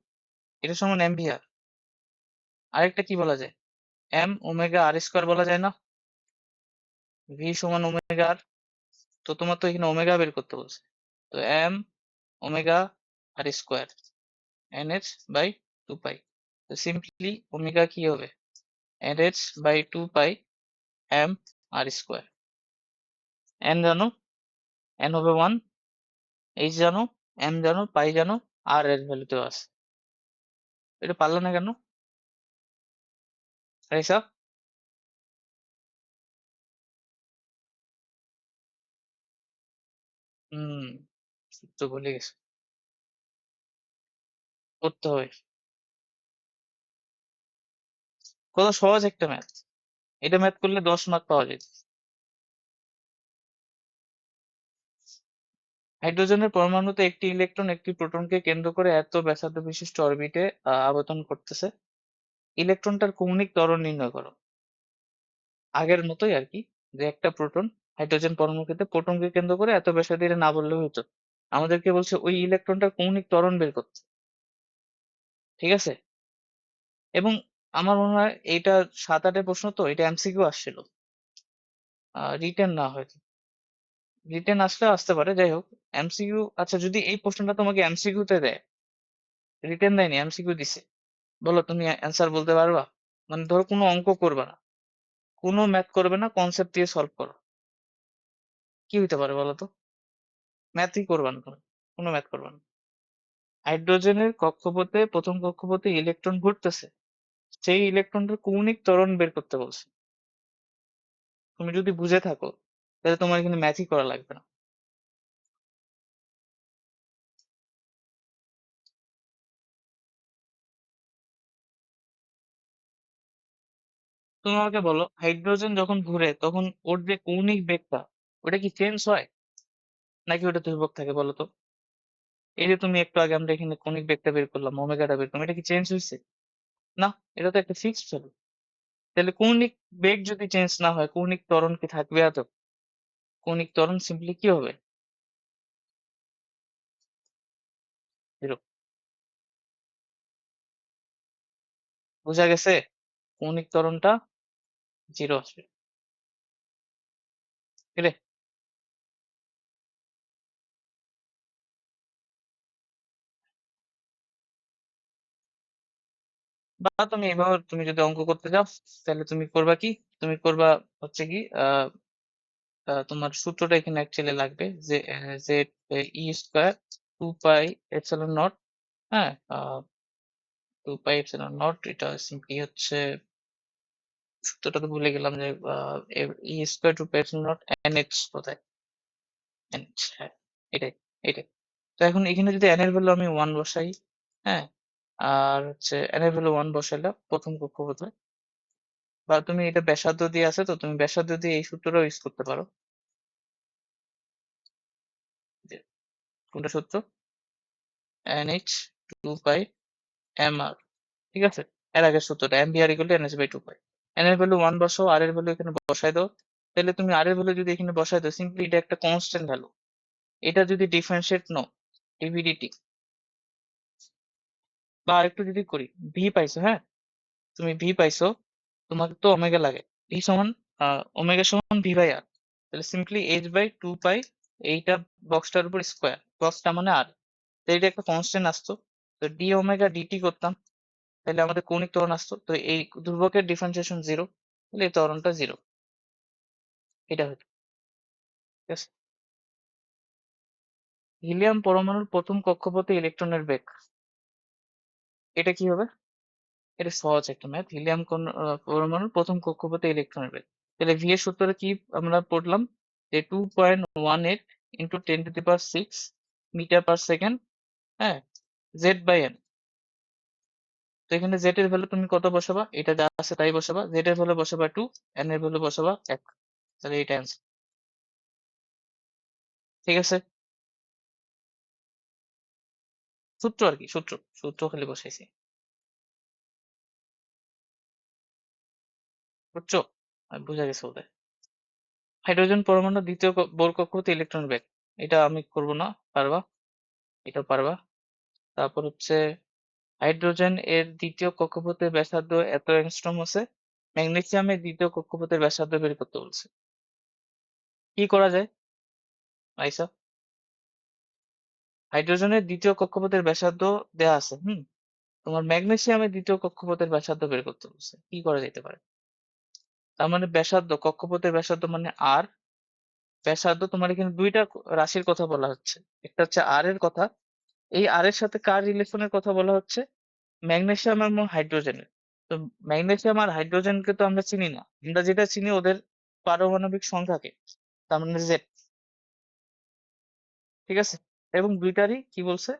এটা সমান mvr। আরেকটা কি বলা যায়? m ওমেগা r² বলা যায় না? ভি সমান ওমেগা আর। তো তোমার তো এখানে ওমেগা বের করতে বলছে। তো m ওমেগা r² nh/2 পাই। তো সিম্পলি ওমেগা কি হবে? nh/2 পাই m r²। n জানো, n হবে 1, h জানো, m জানো, পাই জানো, আর এর ভ্যালুতেও আছে। এটা পারলে না কেন রেসা? হুম, সূত্র ভুলে গেছে। করতে হবে। কত সহজ একটা ম্যাথ, এটা ম্যাথ করলে 10 মার্ক পাওয়া যেত। হাইড্রোজেনের পরমাণুতে একটি ইলেকট্রন একটি প্রোটনকে কেন্দ্র করে এত ব্যাসার্ধ বিশিষ্ট অরবিটে আবর্তন করতেছে। ইলেকট্রনটার কৌণিক ত্বরণ নির্ণয় করো। আগের মতোই আর কি, যে একটা প্রোটন, হাইড্রোজেন পরমাণুর ক্ষেত্রে প্রোটনকে কেন্দ্র করে এত ব্যাসার্ধ, এটা না বললে হতো। আমাদেরকে বলছে ওই ইলেকট্রনটার কৌণিক ত্বরণ বের করতে। ঠিক আছে? এবং আমার মনে হয় এইটা 7-8 প্রশ্ন, তো এটা এমসিকিউ আসছিল, রিটেন না হয়তো। রিটেন আসলে আসতে পারে, যাই হোক। এমসিকিউ, আচ্ছা যদি এই প্রশ্নটা তোমাকে এমসিকিউ তে দেয়, রিটেন দেয়নি, এমসিকিউ দিছে, বলো তুমি অ্যান্সার বলতে পারবা? মানে ধরো কোনো অঙ্ক করবে না, কোনো ম্যাথ করবে না, কনসেপ্ট দিয়ে সলভ করো, কি হইতে পারে বলো তো? ম্যাথই করবে না তুমি, কোনো ম্যাথ করবে না। হাইড্রোজেনের কক্ষপথে, প্রথম কক্ষপথে ইলেকট্রন ঘুরতেছে, সেই ইলেকট্রনটার কৌণিক ত্বরণ বের করতে বলছে। তুমি যদি বুঝে থাকো, তাহলে তোমার এখানে ম্যাথই করা লাগবে না। তুমি আমাকে বলো, হাইড্রোজেন যখন ঘুরে তখন ওর যে কৌণিক বেগটা, ওটা কি চেঞ্জ হয় নাকি ওটা ধ্রুবক থাকে বলো তো? এই যে তুমি একটু আগে আমরা এখানে কৌণিক বেগটা বের করলাম, ওমেগাটা বের করলাম, এটা কি চেঞ্জ হয়েছে? না, এটা তো একটা ফিক্সড ভ্যালু। তাহলে কৌণিক বেগ যদি চেঞ্জ না হয়, কৌণিক ত্বরণ কি থাকবে এত? কৌণিক ত্বরণ সিম্পলি কি হবে? জিরো। বোঝা গেছে? কৌণিক ত্বরণটা জিরো আসবে। ঠিক আছে? বা তুমি এভাবে তুমি যদি অঙ্ক করতে যাও, তাহলে তুমি করবা কি? তুমি করবা হচ্ছে কি তোমার সূত্রটা এখানে অ্যাকচুয়ালি লাগবে যে জেড ই স্কোয়ার 2 পাই এপসিলন নট, হ্যাঁ, 2 পাই এপসিলন নট, এটা সিম্পলি হচ্ছে, সূত্রটা তো ভুলে গেলাম, যে E square 2 pi epsilon naught N H কোথায়, এন এইচ, হ্যাঁ, এটাই এটাই। তো এখন এখানে যদি এন এর ভ্যালু আমি 1 বসাই, হ্যাঁ, আর হচ্ছে এন এর ভ্যালু 1 বসাইলাম প্রথম কক্ষপথে, বা তুমি এটা ব্যাসার্ধ দিয়ে আছে, তো তুমি ব্যাসার্ধ দিয়ে এই সূত্রটাও ইউজ করতে পারো। যে কোনটা সূত্র? N h 2 pi m r, ঠিক আছে? এর আগের সূত্রটা m v r equal to n h by 2 pi. N এর ভ্যালু 1 বসাও, আর এর ভ্যালু এখানে বসাই দাও। তাহলে তুমি আর এর ভ্যালু যদি এখানে বসাই দাও, সিম্পলি এটা একটা কনস্ট্যান্ট ভ্যালু। এটা যদি ডিফারেন্সিয়েট নাও, ডিভিডিটি, বা আরেকটু যদি করি, ভি পাইছো, হ্যাঁ, তুমি ভি পাইছো, তোমাকে তো ওমেগা লাগে, ভি সমান ওমেগা সমান ভি বাই আর, তাহলে সিম্পলি এইচ বাই 2 পাই, এইটা বক্সটার উপর স্কোয়ার, বক্সটা মানে আর, তো এটা একটা কনস্ট্যান্ট আসতো, তো ডি ওমেগা ডিটি করতাম, তাহলে আমাদের কৌণিক ত্বরণ আসতো, তো এই ধ্রুবকের ডিফারেন্সিয়েশন জিরো, তাহলে এই ত্বরণটা জিরো, এটা হতো। ঠিক আছে? হিলিয়াম পরমাণুর প্রথম কক্ষপথে ইলেকট্রনের বেগ, এটা কি হবে? এটা সহজ একটা ম্যাথ। হিলিয়াম পরমাণুর প্রথম কক্ষপথে ইলেকট্রনের বেগ, তাহলে ভি এর সূত্রটা কি আমরা পড়লাম, যে 2.18 ইন্টু 10⁶ মিটার পার সেকেন্ড, হ্যাঁ, জেড বাই এন। তো এখানে জেড এর ভ্যালু তুমি কত বসাবা? এটা যা আছে তাই বসাবা, জেড এর ভ্যালু বসাবা 2, এন এর ভ্যালু বসাবা 1, তাহলে এটা অ্যান্সার। ঠিক আছে? সূত্র আর কি, সূত্র সূত্র খালি বসাইছি, বুঝছো? বুঝা গেছে বোধহয়। হাইড্রোজেন পরমাণুর দ্বিতীয় বোর কক্ষপথে ইলেকট্রন বেগ, এটা আমি করব না, পারবা, এটা পারবা। তারপর হচ্ছে হাইড্রোজেন এর দ্বিতীয় কক্ষপথের ব্যাসার্ধ এত অ্যাংস্ট্রম আছে, ম্যাগনেসিয়ামের দ্বিতীয় কক্ষপথের ব্যাসার্ধ বের করতে বলছে। কি করা যায় আইসা? হাইড্রোজেনের দ্বিতীয় কক্ষপথের ব্যাসার্ধ দেয়া আছে, তোমার ম্যাগনেসিয়ামের দ্বিতীয় কক্ষপথের ব্যাসার্ধ বের করতে বলছে, কি করা যেতে পারে? তার মানে ব্যাসার্ধ, কক্ষপথের ব্যাসার্ধ মানে আর, ব্যাসার্ধ তোমার এখানে দুইটা রাশির কথা বলা হচ্ছে, একটা হচ্ছে আর এর কথা, এই আর এর সাথে কার রিলেশনের কথা বলা হচ্ছে? ম্যাগনেসিয়াম এবং হাইড্রোজেনের। তো ম্যাগনেসিয়াম আর হাইড্রোজেনকে তো আমরা চিনি না, আমরা যেটা চিনি ওদের পারমাণবিক সংখ্যাকে, তার মানে জেড। ঠিক আছে? এবং দুইটারই কি বলছে,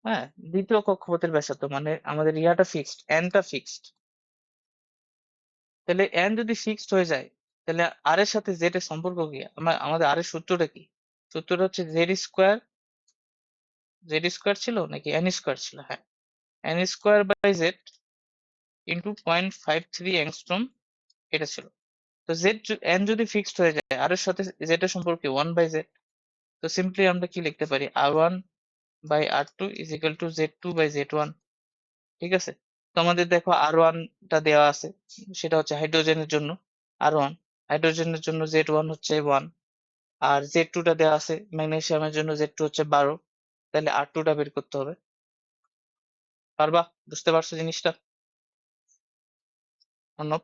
হ্যাঁ, দ্বিতীয় কক্ষপথের ব্যাসার্ধ মানে আমাদের ইয়াটা ফিক্সড, এনটা ফিক্সড। তাহলে এন যদি ফিক্সড হয়ে যায়, তাহলে আর এর সাথে জেড এর সম্পর্ক কি? আমাদের আর এর সূত্রটা কি? সূত্রটা হচ্ছে জেড স্কোয়ার, জেড স্কোয়ার ছিল নাকি এন স্কোয়ার ছিল, হ্যাঁ, n square by z into 0.53 angstrom, এটা ছিল। তো জেড এন যদি ফিক্সড হয়ে যায়, আর এর সাথে জেড এর সম্পর্কে 1/z, তো সিম্পলি আমরা কি লিখতে পারি, R1/R2 is equal two Z2/Z1। ঠিক আছে? তো আমাদের দেখো R1 টা দেওয়া আছে, সেটা হচ্ছে হাইড্রোজেনের জন্য R1, হাইড্রোজেনের জন্য Z1 হচ্ছে 1, আর Z2 টা দেওয়া আছে ম্যাগনেসিয়ামের জন্য, Z2 হচ্ছে 12, তাহলে R2 টা বের করতে হবে। পারবা? বুঝতে পারছো জিনিসটা? অর্ণব?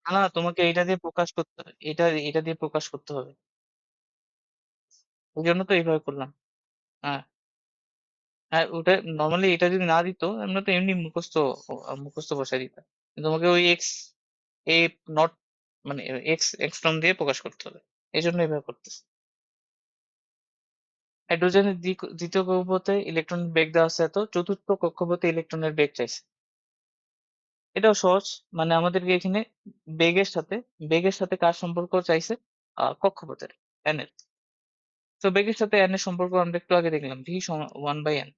না না, তোমাকে এটা দিয়ে প্রকাশ করতে হবে, এটা দিয়ে প্রকাশ করতে হবে, এই জন্য তো এইভাবে করলাম। হ্যাঁ, হ্যাঁ, ওটা নর্মালি এটা যদি না দিত, আমরা তো এমনি মুখস্থ বসাই দিতাম, কিন্তু তোমাকে ওই এক্স এ নট, মানে এক্স এক্স টার্ম দিয়ে প্রকাশ করতে হবে। এই জন্য এভাবে করতেছে। হাইড্রোজেনের দ্বিতীয় কক্ষপথে ইলেকট্রনের বেগ দেওয়া আছে এত, চতুর্থ কক্ষপথে ইলেকট্রনের বেগ চাইছে। এটাও সহজ, মানে আমাদেরকে এখানে বেগের সাথে কার সম্পর্ক চাইছে? কক্ষপথের, এন এর। তো বেগের সাথে এন এর সম্পর্ক আমরা একটু আগে দেখলাম, ভি সমান 1/n।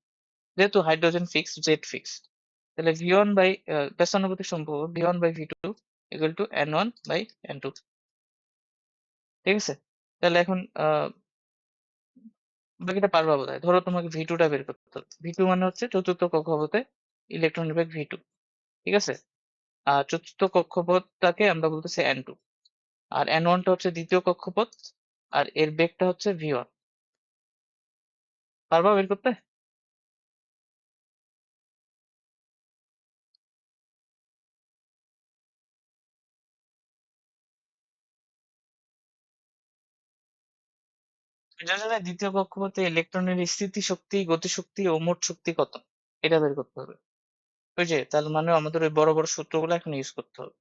যেহেতু হাইড্রোজেন ফিক্সড, জেড ফিক্সড, তাহলে ভি ওয়ান বাই ব্যস্তানুপাতিক সম্পর্ক ভি1/ভি2 ইকুয়াল টু n1/n2। ঠিক আছে? তাহলে এখন বাকিটা পারবা বোধহয়। ধরো তোমাকে ভি2টা বের করতে হবে। ভি2 মানে হচ্ছে চতুর্থ কক্ষপথে ইলেকট্রনের বেগ ভি2। ঠিক আছে? আর চতুর্থ কক্ষপথটাকে আমরা বলতেছি n2, আর n1টা হচ্ছে দ্বিতীয় কক্ষপথ, আর এর বেগটা হচ্ছে ভি1। পারবা বের করতে? হাইড্রোজেনের দ্বিতীয় কক্ষপথে ইলেকট্রনের স্থিতিশক্তি, গতিশক্তি ও মোট শক্তি কত, এটা বের করতে হবে। ওই যে, তার মানে আমাদের ওই বড় বড় সূত্রগুলো এখন ইউজ করতে হবে।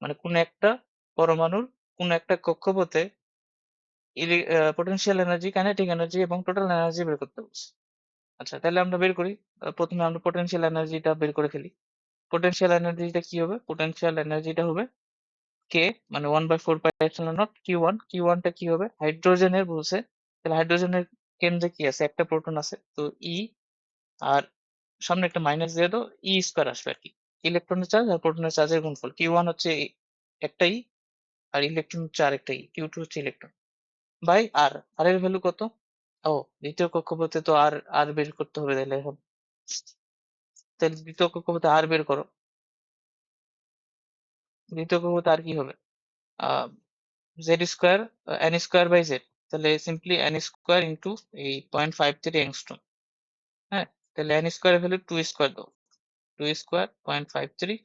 মানে কোন একটা পরমাণুর কোন একটা কক্ষপথে পটেনশিয়াল এনার্জি, কাইনেটিক এনার্জি এবং টোটাল এনার্জি বের করতে বলছে। আচ্ছা, তাহলে আমরা বের করি। প্রথমে আমরা পটেনশিয়াল এনার্জিটা বের করে ফেলি। পোটেনশিয়াল এনার্জিটা কি হবে? পোটেনশিয়াল এনার্জিটা হবে কে, মানে 1/4 pi epsilon nought q one. Q ওয়ানটা কি হবে? হাইড্রোজেনের বলছে, তাহলে হাইড্রোজেনের কেন্দ্রে কি আছে? একটা প্রোটন আছে, তো ই, আর সামনে একটা মাইনাস দিয়ে দাও, ই স্কোয়ার আসবে আর কি। ইলেকট্রনের চার্জ আর প্রোটনের চার্জের গুণফল। কিউ ওয়ান হচ্ছে একটা ই, আর ইলেকট্রন হচ্ছে আরেকটা ই, কিউ টু হচ্ছে ইলেকট্রন, বাই আর। আর এর ভ্যালু কত? ও, দ্বিতীয় কক্ষপথে তো আর আর বের করতে হবে তাহলে এখন। তাহলে দ্বিতীয় কক্ষপথে আর বের করো। দ্বিতীয় কক্ষপথে আর কি হবে? Ah Z square, N square by Z. তাহলে সিম্পলি এন স্কোয়ার ইন্টু এই 0.53 হ্যাঁ, তাহলে এন স্কোয়ারের ভ্যালু 2 স্কোয়ার দাও, 2 স্কোয়ার 0.53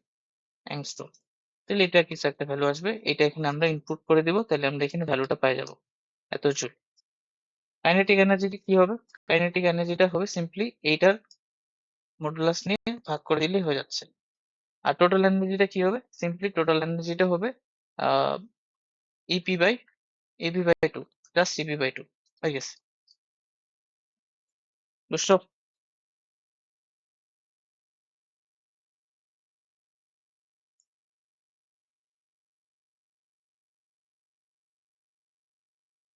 তাহলে এটা কিছু একটা ভ্যালু আসবে, এটা এখানে আমরা ইনপুট করে দিব, তাহলে আমরা এখানে ভ্যালুটা পাই যাবো, এত জুল। কাইনেটিক এনার্জিটা কি হবে? কাইনেটিক এনার্জিটা হবে সিম্পলি এইটার মডুলাস নিয়ে ভাগ করে দিলেই হয়ে যাচ্ছে। আর টোটাল এনার্জিটা কি হবে? সিম্পলি টোটাল এনার্জিটা হবে ah EP by AB by two plus CP by two, হয়ে গেছে। বুঝছো?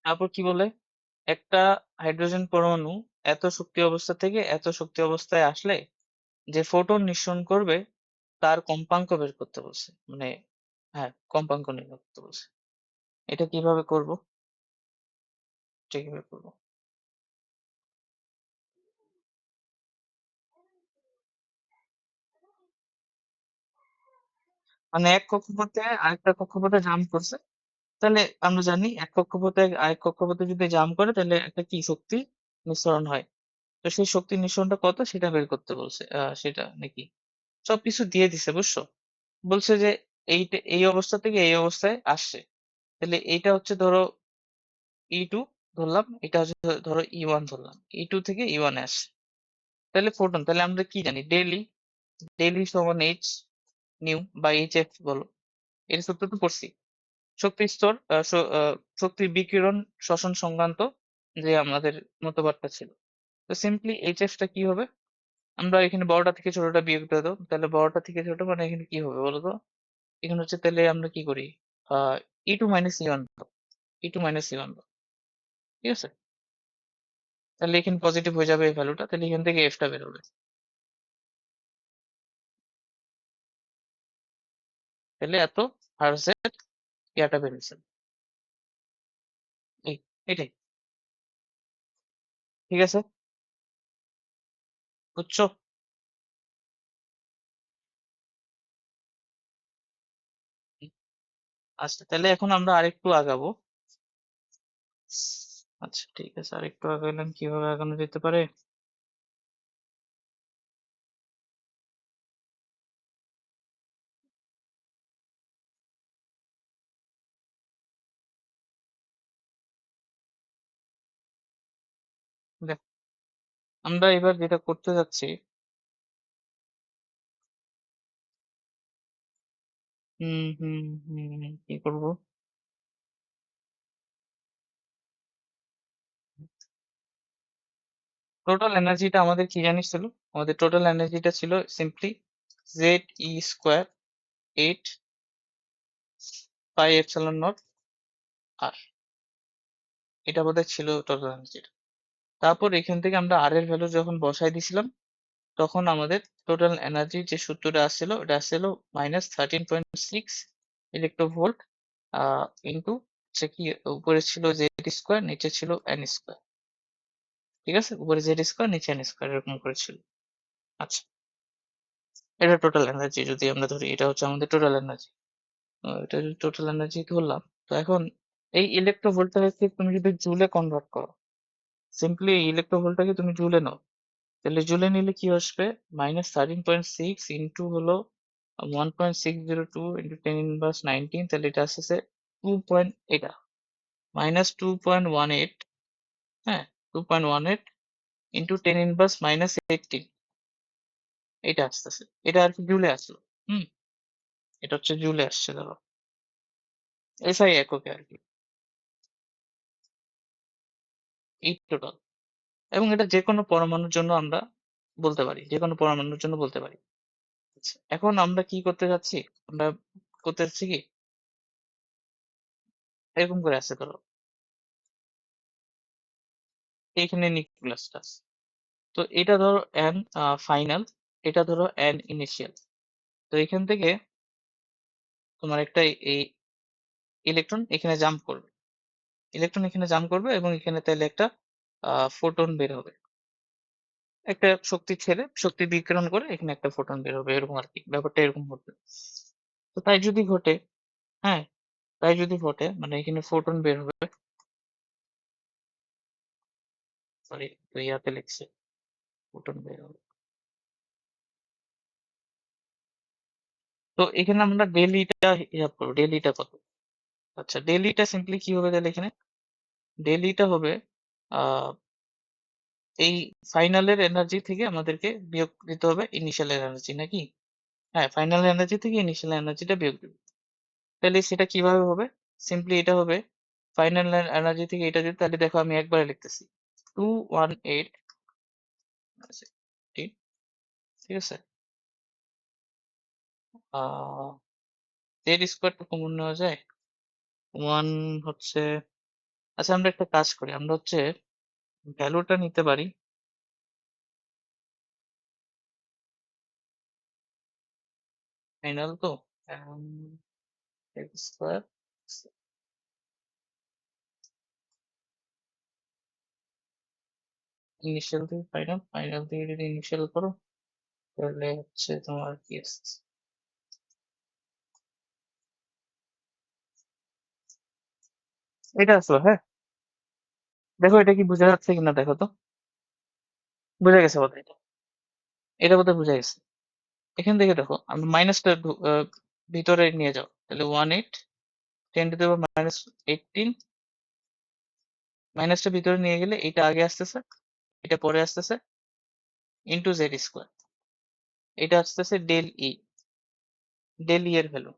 তারপর কি বলে? একটা হাইড্রোজেন পরমাণু এত শক্তি অবস্থা থেকে এত শক্তি অবস্থায় আসলে যে ফোটন নিঃসরণ করবে তার কম্পাঙ্ক বের করতে বলছে, মানে হ্যাঁ, কম্পাঙ্ক নির্ণয় করতে বলছে। এটা কিভাবে করব? এটা কিভাবে করবো? মানে এক কক্ষপথে আরেকটা কক্ষপথে জাম্প করছে, তাহলে আমরা জানি এক কক্ষপথে আরেক কক্ষপথে যদি জাম্প করে তাহলে একটা কি শক্তি নিঃসরণ হয়। তো সেই শক্তি নিঃসরণটা কত সেটা বের করতে বলছে, সেটা নাকি সবকিছু দিয়ে দিছে, বুঝছো? বলছে যে এই অবস্থা থেকে এই অবস্থায় আসছে, তাহলে এইটা হচ্ছে ধরো ই2 ধরলাম, এটা হচ্ছে ধরো ই1 ধরলাম, ই2 থেকে ই1 আসছে, তাহলে ফোটন, তাহলে আমরা কি জানি? ডেইলি, ডেইলি সমান এইচ নিউ বা এইচ এফ বলো, এর সূত্র তো পড়ছি। শক্তি স্তর, শক্তির বিকিরণ শোষণ সংক্রান্ত যে আমাদের মতবাদটা ছিল। তো সিম্পলি এইচ এফ টা কি হবে? আমরা এখানে বড়টা থেকে ছোটটা বিয়োগ করে দাও, তাহলে বড়টা থেকে ছোট মানে এখানে কি হবে বলো তো? এখানে হচ্ছে, তাহলে আমরা কি করি? ই2 - ই1, ই2 - ই1, ঠিক আছে? তাহলে এখানে পজিটিভ হয়ে যাবে এই ভ্যালুটা, তাহলে এখান থেকে এফ টা বেরোবে। তাহলে এত হার্জের ইয়াটা বেরিয়েছে, এই এটাই। ঠিক আছে, বুঝছো? আচ্ছা, তাহলে এখন আমরা আরেকটু আগাবো। আচ্ছা ঠিক আছে, আরেকটু আগাইলাম, কিভাবে আগানো যেতে পারে? দেখ, আমরা এবার যেটা করতে যাচ্ছি, হুম হুম হুম কি করব? টোটাল এনার্জিটা আমাদের কি জানিস ছিল? আমাদের টোটাল এনার্জিটা ছিল simply ZE² 8 pi epsilon naught R, এটা বোধহয় ছিল টোটাল এনার্জিটা। তারপর এখান থেকে আমরা আর এর ভ্যালু যখন বসাই দিছিলাম, তখন আমাদের টোটাল এনার্জির যে সূত্রটা আসছিল ওটা আসছিল -13.6 ইলেকট্রোভোল্ট ইন্টু হচ্ছে কি, উপরে ছিল Z², নিচে ছিল N²। ঠিক আছে, উপরে Z², নিচে N² এরকম করে ছিল। আচ্ছা, এটা টোটাল এনার্জি যদি আমরা ধরি, এটা হচ্ছে আমাদের টোটাল এনার্জি। এটা যদি টোটাল এনার্জি ধরলাম, তো এখন এই ইলেকট্রোভোল্টটাকে তুমি যদি জুলে কনভার্ট করো, সিম্পলি এই ইলেকট্রোভোল্টটাকে তুমি জুলে নাও, তাহলে জুলে নিলে কি আসবে? -13.6 ইন্টু হলো 1.602 ইন্টু 10⁻19, তাহলে এটা আসছে 2. এটা -2.18, হ্যাঁ, 2.18 ইন্টু 10⁻−18, এটা আসতেছে। এটা আর কি জুলে আসলো। হুম, এটা হচ্ছে জুলে আসছে, ধরো এসআই এককে আর কি, এই টোটাল। এবং এটা যে কোনো পরমাণুর জন্য আমরা বলতে পারি, যে কোনো পরমাণুর জন্য বলতে পারি। আচ্ছা, এখন আমরা কি করতে যাচ্ছি? আমরা করতে যাচ্ছি কি, এরকম করে আছে ধরো, এইখানে নিউক্লিয়াসটা আছে। তো এটা ধরো n ফাইনাল, এটা ধরো n ইনিশিয়াল। তো এখান থেকে তোমার একটা এই ইলেকট্রন এখানে জাম্প করবে, ইলেকট্রন এখানে জাম্প করবে এবং এখানে তাহলে একটা ফোটন বের হবে, একটা শক্তি ছেড়ে শক্তি বিকিরণ করে এখানে একটা ফোটন বের হবে, এরকম আর কি, ব্যাপারটা এরকম ঘটবে। তো তাই যদি ঘটে, হ্যাঁ, তাই যদি ঘটে মানে এখানে ফোটন বের হবে, সরি তো ইয়াতে লিখছে ফোটন বের হবে। তো এখানে আমরা ডেলিটা হিসাব করবো, ডেলিটা কত? আচ্ছা, ডেলিটা সিম্পলি কি হবে তাহলে এখানে, ডেলিটা হবে আহ এই ফাইনালের এনার্জি থেকে আমাদেরকে বিয়োগ দিতে হবে ইনিশিয়াল এনার্জি, নাকি? হ্যাঁ, ফাইনাল এনার্জি থেকে ইনিশিয়াল এনার্জিটা বিয়োগ দিবে। তাহলে সেটা কিভাবে হবে? সিম্পলি এটা হবে ফাইনাল এনার্জি থেকে এটা যদি, তাহলে দেখো আমি একবারে লিখতেছি 218, ঠিক আছে, Z² তো কমন নেওয়া যায়, ওয়ান হচ্ছে, আচ্ছা আমরা একটা কাজ করি, আমরা হচ্ছে ভ্যালুটা নিতে পারি ফাইনাল, তো Z², ইনিশিয়াল থেকে ফাইনাল, ফাইনাল থেকে যদি ইনিশিয়াল করো তাহলে হচ্ছে তোমার কি আসছে, এটা আসলো। হ্যাঁ, দেখো এটা কি বোঝা যাচ্ছে কিনা দেখো তো, বোঝা গেছে বোধহয়, এটা বোধহয় বোঝা গেছে। এখান থেকে দেখো, আমি মাইনাসটা ভিতরে নিয়ে যাও, তাহলে 18 10⁻−18, মাইনাসটা ভিতরে নিয়ে গেলে এটা আগে আসতেছে, এটা পরে আসতেছে, ইন্টু Z², এটা আসতেছে ডেল ই, ডেল ই এর ভ্যালু।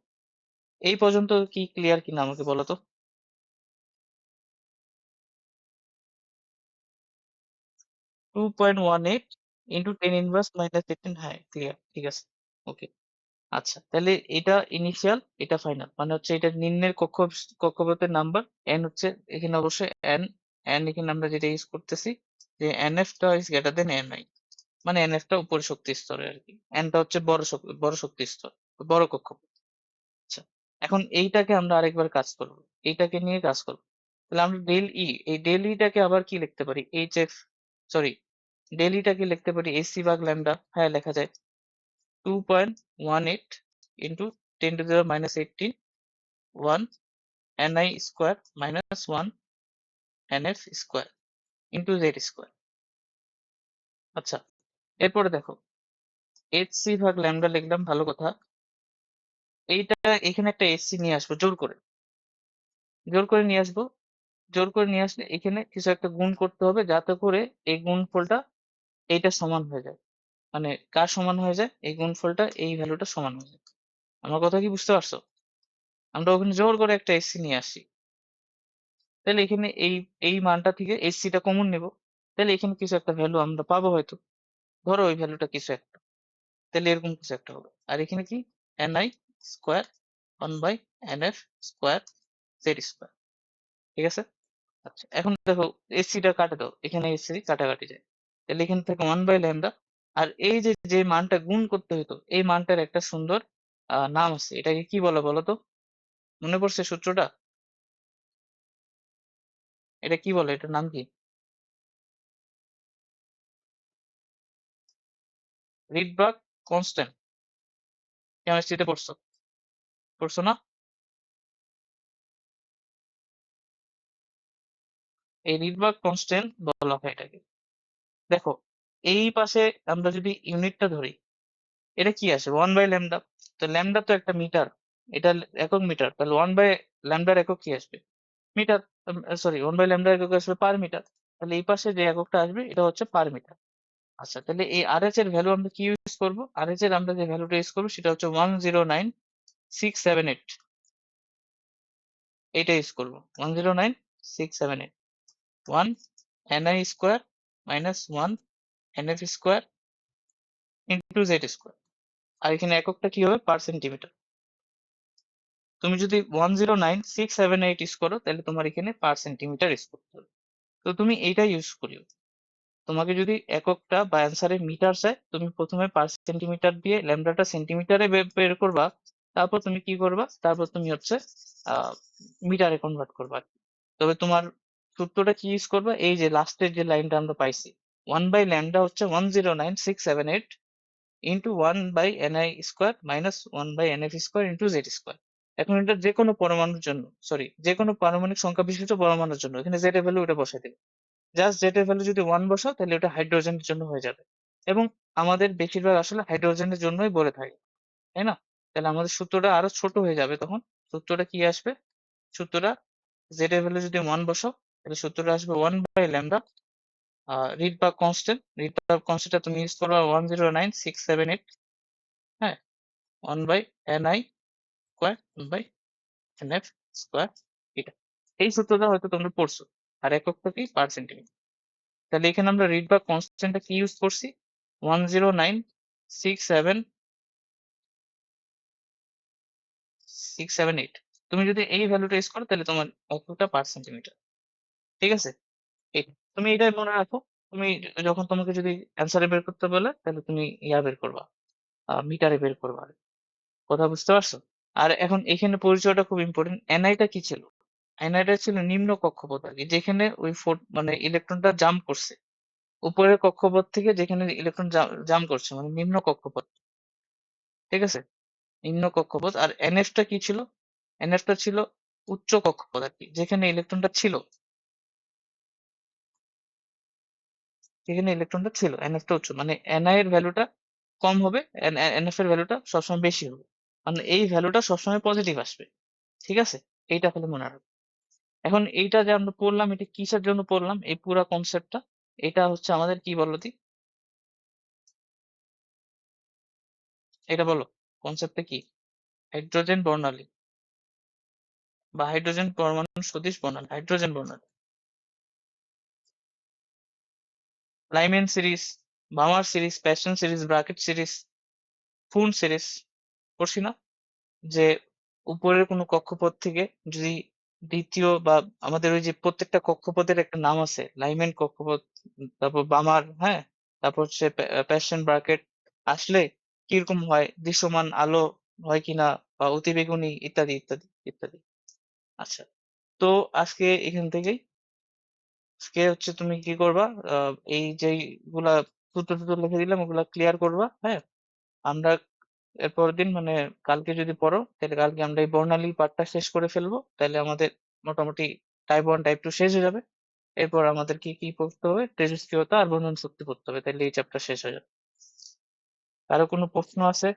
এই পর্যন্ত কি ক্লিয়ার কিনা আমাকে বলো তো? 2.18 ইন্টু 10⁻−18, হ্যাঁ ক্লিয়ার, ঠিক আছে, ওকে। আচ্ছা, তাহলে এটা ইনিশিয়াল, এটা ফাইনাল, মানে হচ্ছে এটা নিম্নের কক্ষপথের নাম্বার, এন হচ্ছে এখানে অবশ্যই এন, এন এখানে আমরা যেটা ইউজ করতেছি যে এনএফ টা ইজ গ্রেটার দেন এনআই, মানে এনএফ টা উপরে শক্তি স্তরে আর কি, এনটা হচ্ছে বড় শক্তি স্তর, বড় কক্ষপথ। আচ্ছা, এখন এইটাকে আমরা আরেকবার কাজ করব, এইটাকে নিয়ে কাজ করব। তাহলে আমরা ডেল ই, এই ডেল ইটাকে আবার কি লিখতে পারি, এইচ এফ, সরি, ডেল ইটাকে লিখতে পারি এসি ভাগ ল্যামডা, হ্যাঁ লেখা যায় 2.18 into 10⁻−18, 1 ni² minus 1 nf² into Z²। আচ্ছা, এরপরে দেখো HC ভাগ ল্যামডা লিখলাম, ভালো কথা। এইটা এখানে একটা এসসি নিয়ে আসবো, জোর করে, জোর করে নিয়ে আসবো। জোর করে নিয়ে আসলে এখানে কিছু একটা গুণ করতে হবে, যাতে করে এই গুণফলটা এইটা সমান হয়ে যায়। মানে কার সমান হয়ে যায়? এই গুণফলটা এই ভ্যালুটা সমান হয়ে যায়। আমার কথা কি বুঝতে পারছো? আমরা ওখানে জোর করে একটা এসসি নিয়ে আসি, তাহলে এখানে এই এই মানটা থেকে এসসি টা কমন নেব, তাহলে এখানে কিছু একটা ভ্যালু আমরা পাবো হয়তো, ধরো ওই ভ্যালুটা কিছু একটা, তাহলে এরকম কিছু একটা হবে। আর এখানে কি ni square 1/nf square Z square, ঠিক আছে। আচ্ছা এখন দেখো এসিটা কাটে দাও, এখানে এসি কাটাকাটি যায়, তাহলে এখান থেকে 1/ল্যামডা। আর এই যে যে মানটা গুণ করতে হতো, এই মানটার একটা সুন্দর নাম আছে, এটাকে কি বলে বলো তো? মনে পড়ছে সূত্রটা? এটা কি বলে, এটার নাম কি? Rydberg constant. কেমিস্ট্রিতে পড়ছো? পড়ছো না? এই রিডবার্গ কনস্ট্যান্ট বলা হয় এটাকে। দেখো এই পাশে আমরা যদি ইউনিটটা ধরি, এটা কি আসে 1/ল্যামডা। তো ল্যামডা তো একটা মিটার, এটা একক মিটার, তাহলে 1/ল্যামডার একক কি আসবে? মিটার। সরি, 1/ল্যামডার একক আসবে পার মিটার। তাহলে এই পাশে যে এককটা আসবে এটা হচ্ছে পার মিটার। আচ্ছা তাহলে এই আরএচ এর ভ্যালু আমরা কি ইউজ করবো? আরএচ এর আমরা যে ভ্যালুটা ইউজ করবো সেটা হচ্ছে 109,678, এইটা ইউজ করবো 109,678। 1 ni স্কোয়ার মাইনাস 1 nf স্কোয়ার ইন্টু জেড স্কোয়ার। আর এখানে এককটা কি হবে? Per centimetre. তুমি যদি 109,678 ইউজ করো তাহলে তোমার এখানে পার সেন্টিমিটার ইউজ করতে হবে। তো তুমি এইটা ইউজ করিও। তোমাকে যদি এককটা বা অ্যান্সারে মিটার চায়, তুমি প্রথমে পার সেন্টিমিটার দিয়ে ল্যামডাটা সেন্টিমিটারে বের করবা, তারপর তুমি কি করবা, তারপর তুমি হচ্ছে মিটারে কনভার্ট করবা। তবে তোমার সূত্রটা কি ইউজ করবা? এই যে লাস্টের যে লাইনটা আমরা পাইছি, 1/ল্যামডা হচ্ছে 109,678 into 1/ni square minus 1/nf square into Z square. এখন এটা যে কোনো পরমাণুর জন্য, সরি যে কোনো পারমাণবিক সংখ্যা বিশিষ্ট পরমাণুর জন্য এখানে জেড এর ভ্যালু ওটা বসাই দেবে। জাস্ট জেড এর ভ্যালু যদি 1 বসাও তাহলে ওটা হাইড্রোজেনের জন্য হয়ে যাবে। এবং আমাদের বেশিরভাগ আসলে হাইড্রোজেনের জন্যই বলে থাকে, তাই না? তাহলে আমাদের সূত্রটা আরো ছোট হয়ে যাবে তখন। সূত্রটা কি আসবে? সূত্রটা জেড এর ভ্যালু যদি 1 বসাও তাহলে সূত্রটা আসবে 1/ল্যামডা। রিড বা কনস্ট্যান্টটা তুমি ইউজ করবে 109,678, হ্যাঁ, 1/ni স্কোয়ার 1/nf স্কোয়ার, এটা এই সূত্রটা হয়তো তোমরা পড়ছো। আর এককটা কি? পার সেন্টিমিটার। তাহলে এখানে আমরা রিড বা কনস্ট্যান্টটা কি ইউজ করছি? 109,678। তুমি যদি এই ভ্যালুটা ইউজ করো তাহলে তোমার এককটা পার সেন্টিমিটার, ঠিক আছে। এই তুমি এটাই মনে রাখো। তুমি যখন তোমাকে যদি অ্যান্সারে বের করতে বলে তাহলে তুমি ইয়া বের করবা, মিটারে বের করবা। কথা বুঝতে পারছো? আর এখন এখানে পরিচয়টা খুব ইম্পর্টেন্ট। এনআইটা কি ছিল? এনআইটা ছিল নিম্ন কক্ষপথ আর কি, যেখানে ওই মানে ইলেকট্রনটা জাম্প করছে উপরের কক্ষপথ থেকে, যেখানে ইলেকট্রন জাম্প করছে মানে নিম্ন কক্ষপথ, ঠিক আছে, নিম্ন কক্ষপথ। আর এনএফটা কি ছিল? এনএফটা ছিল উচ্চ কক্ষপথ আর কি, যেখানে ইলেকট্রনটা ছিল, যেখানে ইলেকট্রনটা ছিল এনএফটা উচ্চ, মানে এনআই এর ভ্যালুটা কম হবে, এনএফ এর ভ্যালুটা সবসময় বেশি হবে, মানে এই ভ্যালুটা সবসময় পজিটিভ আসবে, ঠিক আছে। এইটা হলে মনে রাখবে। এখন এইটা যে আমরা পড়লাম, এটা কিসের জন্য পড়লাম এই পুরা কনসেপ্টটা? এটা হচ্ছে আমাদের কি বলো দি, এটা বলো কনসেপ্টটা কি? হাইড্রোজেন বর্ণালী বা হাইড্রোজেন পরমাণু সদিশ বর্ণালী, হাইড্রোজেন বর্ণালী। Lyman series, Balmer series, Paschen series, Brackett series, Pfund series পড়ছি না? যে উপরের কোনো কক্ষপথ থেকে যদি দ্বিতীয় বা আমাদের ওই যে প্রত্যেকটা কক্ষপথের একটা নাম আছে, লাইম্যান কক্ষপথ, তারপর বামার, হ্যাঁ, তারপর হচ্ছে প্যাশন ব্রাকেট আসলে কিরকম হয়, দৃশ্যমান আলো হয় কিনা, বা অতিবেগুনি, ইত্যাদি ইত্যাদি ইত্যাদি। আচ্ছা, তো আজকে এখান থেকেই, আজকে হচ্ছে তুমি কি করবা, এই যেগুলা সূত্র টুত্র লিখে দিলাম ওগুলা ক্লিয়ার করবা, হ্যাঁ। আমরা এর পরের দিন মানে কালকে যদি পড়ো তাহলে কালকে আমরা এই বর্ণালী পার্টটা শেষ করে ফেলবো, তাহলে আমাদের মোটামুটি টাইপ 1 টাইপ 2 শেষ হয়ে যাবে। এরপর আমাদের কি কি পড়তে হবে? তেজস্ক্রিয়তা আর বন্ধন শক্তি পড়তে হবে, তাহলে এই চ্যাপ্টার শেষ হয়ে যাবে। কারো কোনো প্রশ্ন আছে?